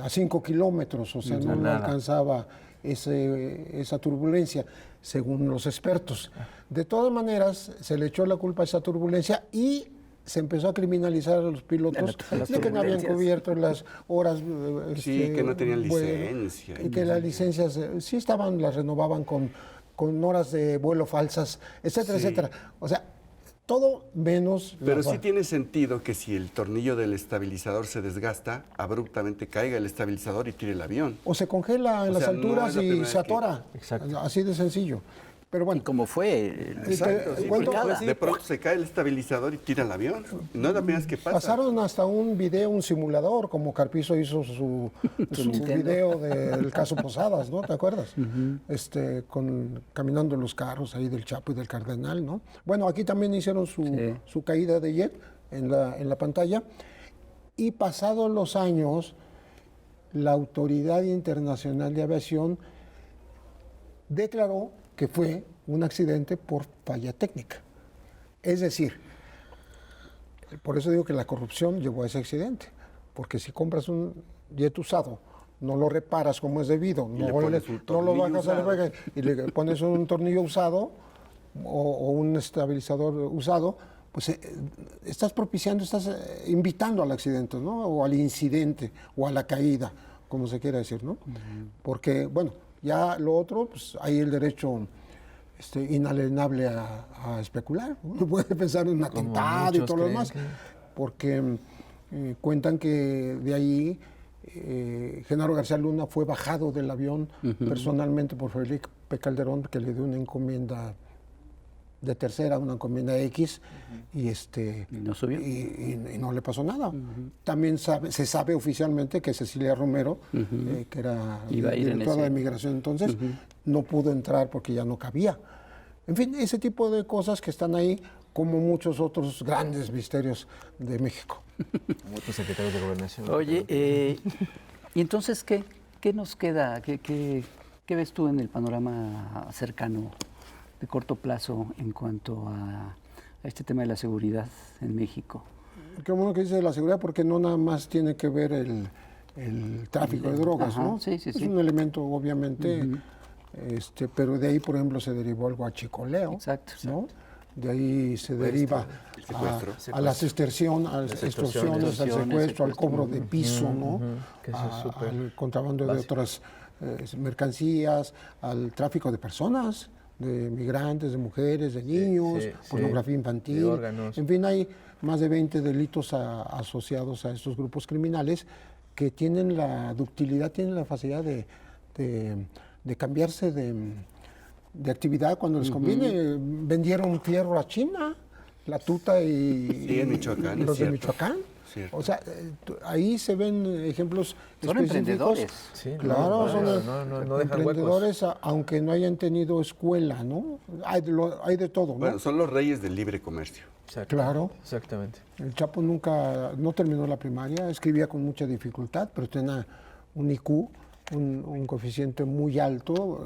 [SPEAKER 5] a 5 kilómetros, o sea, no
[SPEAKER 4] nada.
[SPEAKER 5] alcanzaba esa turbulencia, según los expertos. De todas maneras, se le echó la culpa a esa turbulencia y se empezó a criminalizar a los pilotos
[SPEAKER 2] A las
[SPEAKER 5] de que no habían
[SPEAKER 2] turbulencias.
[SPEAKER 5] cubierto las horas.
[SPEAKER 3] Sí, que no tenían
[SPEAKER 5] vuelo,
[SPEAKER 3] licencia.
[SPEAKER 5] y que las licencias sí estaban, las renovaban con horas de vuelo falsas, etcétera,
[SPEAKER 3] Sí.
[SPEAKER 5] etcétera. O sea, todo menos...
[SPEAKER 3] Pero sí tiene sentido que si el tornillo del estabilizador se desgasta, abruptamente caiga el estabilizador y tire el avión.
[SPEAKER 5] O se congela en
[SPEAKER 3] O
[SPEAKER 5] las
[SPEAKER 3] sea, no
[SPEAKER 5] alturas
[SPEAKER 3] es la
[SPEAKER 5] y
[SPEAKER 3] primera
[SPEAKER 5] se
[SPEAKER 3] vez que-
[SPEAKER 5] atora.
[SPEAKER 4] Exacto.
[SPEAKER 5] Así de sencillo. Pero
[SPEAKER 2] Y
[SPEAKER 5] bueno,
[SPEAKER 2] como fue.
[SPEAKER 3] Exacto, sí,
[SPEAKER 5] cuento-
[SPEAKER 3] porque
[SPEAKER 2] Cada-
[SPEAKER 3] de pronto se cae el estabilizador y tira el avión. No es la primera vez que pasa.
[SPEAKER 5] pasaron hasta un video, un simulador, como Carpizo hizo su
[SPEAKER 2] Nintendo.
[SPEAKER 5] video del caso Posadas, ¿no? ¿Te acuerdas? Caminando los carros ahí del Chapo y del Cardenal, ¿no? Bueno, aquí también hicieron su caída de jet en la pantalla. Y pasados los años, la Autoridad Internacional de Aviación declaró que fue un accidente por falla técnica. Es decir, por eso digo que la corrupción llevó a ese accidente, porque si compras un jet usado, no lo reparas como es debido,
[SPEAKER 3] le
[SPEAKER 5] no,
[SPEAKER 3] pones un
[SPEAKER 5] no lo
[SPEAKER 3] tornillo
[SPEAKER 5] bajas a la
[SPEAKER 3] usado.
[SPEAKER 5] verga y le pones un tornillo usado o un estabilizador usado, pues estás propiciando, estás invitando al accidente, ¿no? O al incidente, o a la caída, como se quiera decir, ¿no? Porque, bueno, ya lo otro, pues hay el derecho inalienable a especular. Uno puede pensar en un atentado y
[SPEAKER 4] muchos
[SPEAKER 5] todo lo
[SPEAKER 4] creen
[SPEAKER 5] demás,
[SPEAKER 4] que-
[SPEAKER 5] porque cuentan que de ahí Genaro García Luna fue bajado del avión personalmente por Felipe Calderón, que le dio una encomienda de tercera, una encomienda X, y
[SPEAKER 2] no subió.
[SPEAKER 5] y no le pasó nada. También se sabe oficialmente que Cecilia Romero, que era
[SPEAKER 2] Iba a ir en
[SPEAKER 5] directora
[SPEAKER 2] ese.
[SPEAKER 5] de Migración entonces, no pudo entrar porque ya no cabía. En fin, ese tipo de cosas que están ahí, como muchos otros grandes misterios de México.
[SPEAKER 4] Como otros secretarios de Gobernación.
[SPEAKER 2] Oye, ¿y entonces qué nos queda? ¿Qué ves tú en el panorama cercano, de corto plazo, en cuanto a este tema de la seguridad en México?
[SPEAKER 5] Qué bueno que dice de la seguridad, porque no nada más tiene que ver el tráfico de drogas,
[SPEAKER 2] Ajá,
[SPEAKER 5] ¿no?
[SPEAKER 2] sí, sí,
[SPEAKER 5] es
[SPEAKER 2] sí.
[SPEAKER 5] un elemento, obviamente, pero de ahí, por ejemplo, se derivó el huachicoleo.
[SPEAKER 2] Exacto.
[SPEAKER 5] ¿no? De ahí se deriva
[SPEAKER 3] el secuestro.
[SPEAKER 5] a las extorsiones, al secuestro, al cobro de piso, ¿no?
[SPEAKER 4] Que eso es súper
[SPEAKER 5] Al contrabando de otras mercancías, al tráfico de personas, de migrantes, de mujeres, de niños, pornografía infantil.
[SPEAKER 4] De órganos.
[SPEAKER 5] En fin, hay más de 20 delitos asociados a estos grupos criminales que tienen la ductilidad, tienen la facilidad de cambiarse de actividad cuando les conviene. Vendieron fierro a China, la tuta y,
[SPEAKER 3] Sí, en Michoacán,
[SPEAKER 5] y los
[SPEAKER 3] es
[SPEAKER 5] de
[SPEAKER 3] cierto.
[SPEAKER 5] Michoacán.
[SPEAKER 3] Cierto.
[SPEAKER 5] O sea, ahí se ven ejemplos
[SPEAKER 2] Son
[SPEAKER 5] específicos.
[SPEAKER 2] emprendedores.
[SPEAKER 4] Sí,
[SPEAKER 5] Claro, son
[SPEAKER 4] no dejan
[SPEAKER 5] emprendedores, aunque no hayan tenido escuela, ¿no? Hay de todo, ¿no?
[SPEAKER 3] Bueno, son los reyes del libre comercio.
[SPEAKER 4] Exacto.
[SPEAKER 5] Claro.
[SPEAKER 4] Exactamente.
[SPEAKER 5] El Chapo no terminó la primaria, escribía con mucha dificultad, pero tenía un IQ, un coeficiente muy alto.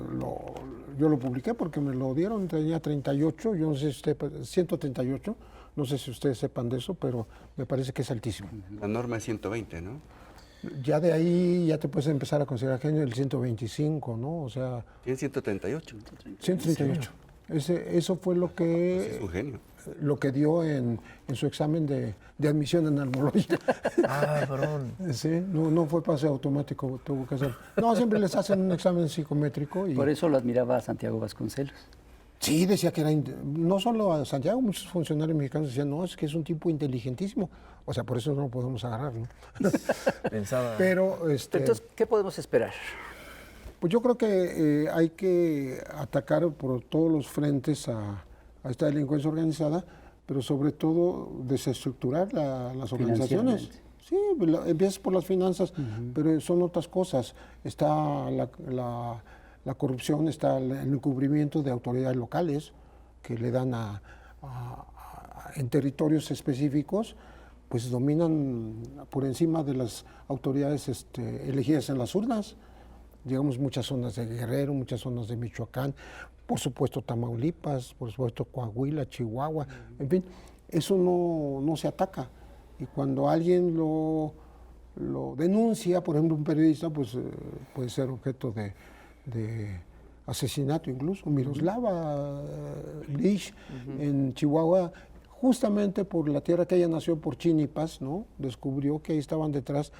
[SPEAKER 5] Yo lo publiqué porque me lo dieron, tenía 38, yo no sé si 138, no sé si ustedes sepan de eso, pero me parece que es altísimo.
[SPEAKER 3] La norma es 120, ¿no?
[SPEAKER 5] Ya de ahí ya te puedes empezar a considerar genio el 125, ¿no? O sea,
[SPEAKER 3] Tiene 138.
[SPEAKER 5] 138. Eso fue lo
[SPEAKER 3] Pues es un genio.
[SPEAKER 5] dio en su examen de admisión en neumología.
[SPEAKER 4] Ah, varón.
[SPEAKER 5] Sí, no fue pase automático, tuvo que hacer. No, siempre les hacen un examen psicométrico. Y
[SPEAKER 2] Por eso lo admiraba Santiago Vasconcelos.
[SPEAKER 5] sí, decía que era, no solo a Santiago, muchos funcionarios mexicanos decían, no, es que es un tipo inteligentísimo. O sea, por eso no lo podemos agarrar, ¿no?
[SPEAKER 4] Pensaba.
[SPEAKER 5] Pero,
[SPEAKER 2] Entonces, ¿qué podemos esperar?
[SPEAKER 5] pues yo creo que hay que atacar por todos los frentes a esta delincuencia organizada, pero sobre todo desestructurar las organizaciones. Sí, empiezas por las finanzas, pero son otras cosas. Está la corrupción, está el encubrimiento de autoridades locales que le dan en territorios específicos, pues dominan por encima de las autoridades elegidas en las urnas. Digamos, muchas zonas de Guerrero, muchas zonas de Michoacán, por supuesto Tamaulipas, por supuesto Coahuila, Chihuahua, en fin, eso no se ataca. Y cuando alguien lo denuncia, por ejemplo un periodista, pues puede ser objeto de asesinato incluso. Miroslava Lich en Chihuahua, justamente por la tierra que ella nació, por Chinipas, ¿no? Descubrió que ahí estaban detrás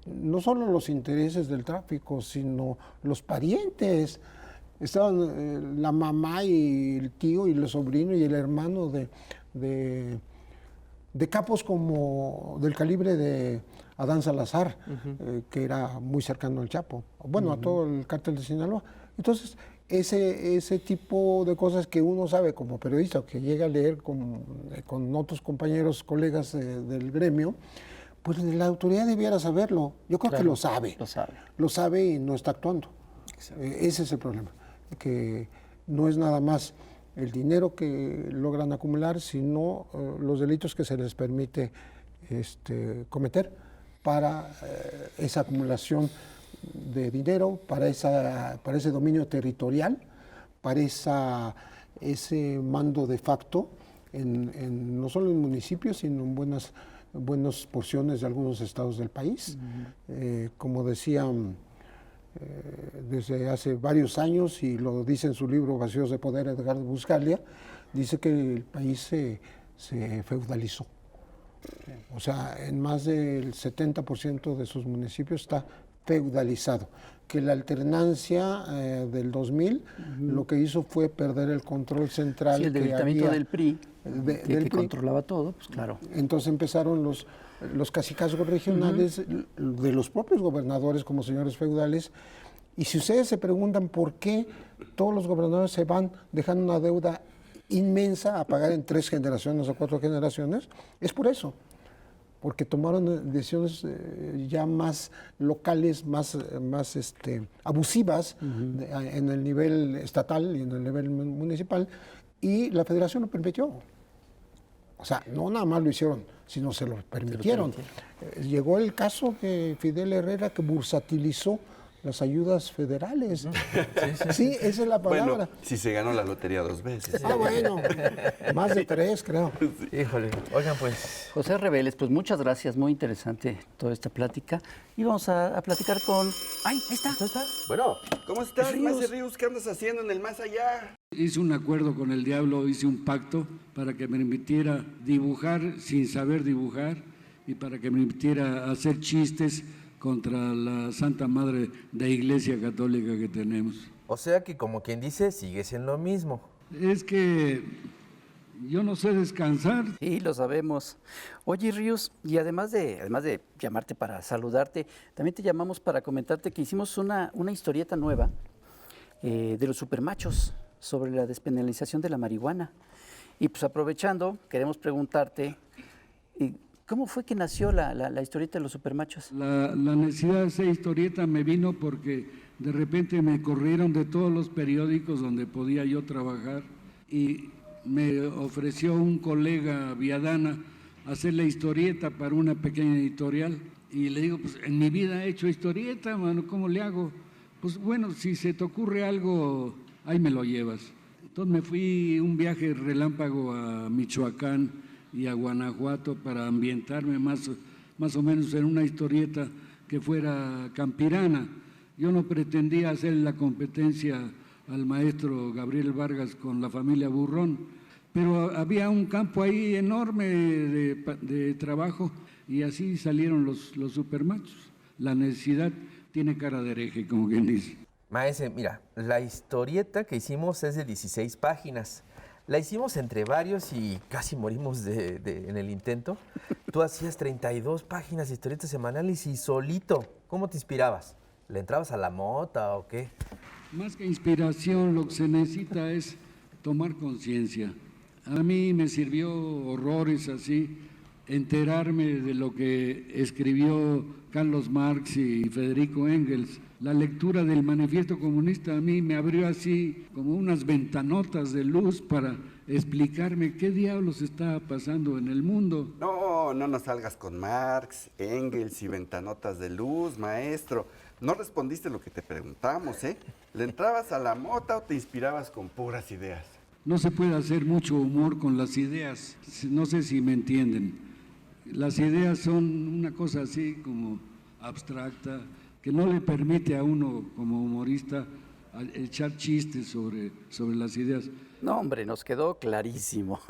[SPEAKER 5] no solo los intereses del tráfico, sino los parientes. Estaban la mamá y el tío y el sobrino y el hermano de capos como del calibre de Adán Salazar, que era muy cercano al Chapo, bueno, a todo el cártel de Sinaloa. Entonces, ese tipo de cosas que uno sabe como periodista, o que llega a leer con otros compañeros, colegas del gremio, pues la autoridad debiera saberlo. Yo creo que lo sabe.
[SPEAKER 2] Lo sabe.
[SPEAKER 5] Lo sabe y no está actuando. Ese es el problema, que no es nada más el dinero que logran acumular, sino los delitos que se les permite cometer para esa acumulación de dinero, para ese dominio territorial, para ese mando de facto, no solo en municipios, sino en buenas porciones de algunos estados del país. Como decía desde hace varios años, y lo dice en su libro Vacíos de Poder, Edgardo Buscaglia, dice que el país se feudalizó. O sea, en más del 70% de sus municipios está feudalizado. Que la alternancia del 2000 lo que hizo fue perder el control central.
[SPEAKER 2] Sí, el debilitamiento del PRI, que
[SPEAKER 5] PRI
[SPEAKER 2] controlaba todo, pues claro.
[SPEAKER 5] Entonces empezaron los cacicazgos regionales de los propios gobernadores como señores feudales. Y si ustedes se preguntan por qué todos los gobernadores se van dejando una deuda inmensa a pagar en 3 generaciones o 4 generaciones, es por eso. Porque tomaron decisiones ya más locales, más abusivas en el nivel estatal y en el nivel municipal, y la federación lo permitió. O sea, no nada más lo hicieron, sino se lo permitieron. Llegó el caso de Fidel Herrera, que bursatilizó las ayudas federales. Sí, esa es la palabra.
[SPEAKER 3] Bueno, si se ganó la lotería 2 veces.
[SPEAKER 5] Bueno, más de 3, creo.
[SPEAKER 4] Híjole, oigan pues.
[SPEAKER 2] José Reveles, pues muchas gracias, muy interesante toda esta plática. Y vamos a platicar con... ¡Ay, ahí está!
[SPEAKER 4] Bueno,
[SPEAKER 3] ¿Cómo estás,
[SPEAKER 2] Ríos?
[SPEAKER 3] Maese Ríos? ¿Qué andas haciendo en el más allá?
[SPEAKER 8] Hice un acuerdo con el diablo, hice un pacto para que me permitiera dibujar sin saber dibujar y para que me permitiera hacer chistes contra la Santa Madre de Iglesia Católica que tenemos.
[SPEAKER 4] o sea que como quien dice, sigues en lo mismo.
[SPEAKER 8] Es que yo no sé descansar.
[SPEAKER 2] Sí, lo sabemos. Oye, Ríos, y además de llamarte para saludarte, también te llamamos para comentarte que hicimos una historieta nueva de los supermachos sobre la despenalización de la marihuana. Y pues aprovechando, queremos preguntarte, ¿cómo fue que nació la historieta de los supermachos?
[SPEAKER 8] La necesidad de esa historieta me vino porque de repente me corrieron de todos los periódicos donde podía yo trabajar y me ofreció un colega Viadana hacer la historieta para una pequeña editorial y le digo, pues en mi vida he hecho historieta, mano, ¿cómo le hago? Pues bueno, si se te ocurre algo, ahí me lo llevas. Entonces me fui un viaje relámpago a Michoacán y a Guanajuato para ambientarme más o menos en una historieta que fuera campirana. Yo no pretendía hacer la competencia al maestro Gabriel Vargas con la familia Burrón, pero había un campo ahí enorme de trabajo y así salieron los supermachos. La necesidad tiene cara de hereje, como quien dice.
[SPEAKER 4] Maese, mira, la historieta que hicimos es de 16 páginas. La hicimos entre varios y casi morimos en el intento. Tú hacías 32 páginas de historietas semanales y solito. ¿Cómo te inspirabas? ¿Le entrabas a la mota o qué?
[SPEAKER 8] Más que inspiración, lo que se necesita es tomar conciencia. A mí me sirvió horrores así, enterarme de lo que escribió Carlos Marx y Federico Engels. La lectura del Manifiesto Comunista a mí me abrió así como unas ventanotas de luz para explicarme qué diablos estaba pasando en el mundo.
[SPEAKER 3] No nos salgas con Marx, Engels y ventanotas de luz, maestro. No respondiste lo que te preguntamos, ¿eh? ¿Le entrabas a la mota o te inspirabas con puras ideas?
[SPEAKER 8] No se puede hacer mucho humor con las ideas, no sé si me entienden. Las ideas son una cosa así como abstracta, que no le permite a uno como humorista echar chistes sobre las ideas.
[SPEAKER 2] No, hombre, nos quedó clarísimo.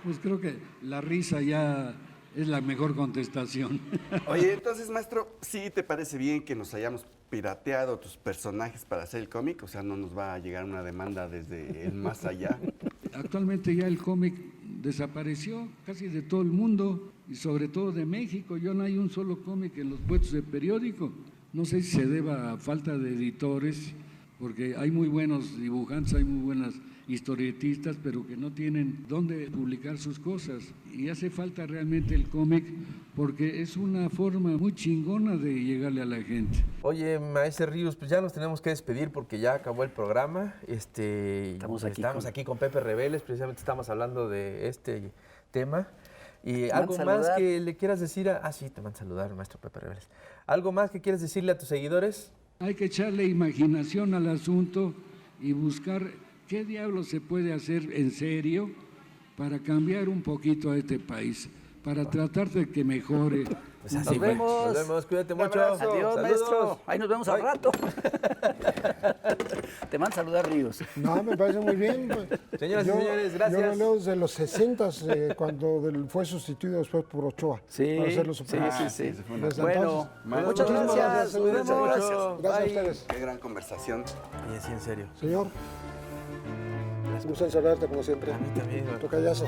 [SPEAKER 8] Pues creo que la risa ya es la mejor contestación.
[SPEAKER 3] Oye, entonces, maestro, ¿sí te parece bien que nos hayamos pirateado tus personajes para hacer el cómic? O sea, ¿no nos va a llegar una demanda desde el más allá?
[SPEAKER 8] Actualmente ya el cómic desapareció casi de todo el mundo y sobre todo de México. Ya no hay un solo cómic en los puestos de periódico. No sé si se deba a falta de editores, porque hay muy buenos dibujantes, hay muy buenas historietistas, pero que no tienen dónde publicar sus cosas. Y hace falta realmente el cómic, porque es una forma muy chingona de llegarle a la gente.
[SPEAKER 4] Oye, maese Ríos, pues ya nos tenemos que despedir porque ya acabó el programa.
[SPEAKER 2] Estamos
[SPEAKER 4] aquí con Pepe Reveles, precisamente estamos hablando de este tema. Y
[SPEAKER 2] ¿Te
[SPEAKER 4] algo
[SPEAKER 2] mandan
[SPEAKER 4] más
[SPEAKER 2] saludar?
[SPEAKER 4] que le quieras decir sí, te van a saludar, maestro Pepe Reveles. ¿Algo más que quieres decirle a tus seguidores?
[SPEAKER 8] Hay que echarle imaginación al asunto y buscar qué diablos se puede hacer en serio para cambiar un poquito a este país, para tratar de que mejore.
[SPEAKER 4] Pues así
[SPEAKER 2] Nos
[SPEAKER 4] fue.
[SPEAKER 2] vemos.
[SPEAKER 4] Nos vemos, cuídate
[SPEAKER 3] Un
[SPEAKER 4] mucho.
[SPEAKER 3] abrazo.
[SPEAKER 2] Adiós,
[SPEAKER 4] Saludos.
[SPEAKER 2] maestro. Ahí nos vemos al
[SPEAKER 4] Bye.
[SPEAKER 2] rato. Te van a saludar, Ríos.
[SPEAKER 5] No, me parece muy bien.
[SPEAKER 4] Señoras y señores, gracias.
[SPEAKER 5] Yo lo leo desde los 60, cuando fue sustituido después por Ochoa.
[SPEAKER 2] Sí,
[SPEAKER 5] para hacer los
[SPEAKER 2] sí,
[SPEAKER 5] supermercados.
[SPEAKER 2] sí.
[SPEAKER 5] Desde
[SPEAKER 2] Bueno,
[SPEAKER 5] entonces.
[SPEAKER 2] muchas
[SPEAKER 5] Muchísimas
[SPEAKER 2] gracias. Nos
[SPEAKER 4] Cuídense
[SPEAKER 2] vemos.
[SPEAKER 4] mucho.
[SPEAKER 5] Gracias a
[SPEAKER 4] Bye.
[SPEAKER 5] ustedes.
[SPEAKER 3] Qué gran conversación.
[SPEAKER 4] Y así en serio.
[SPEAKER 5] Señor, gusto en saludarte como siempre.
[SPEAKER 4] A mí también.
[SPEAKER 5] Tocayazo.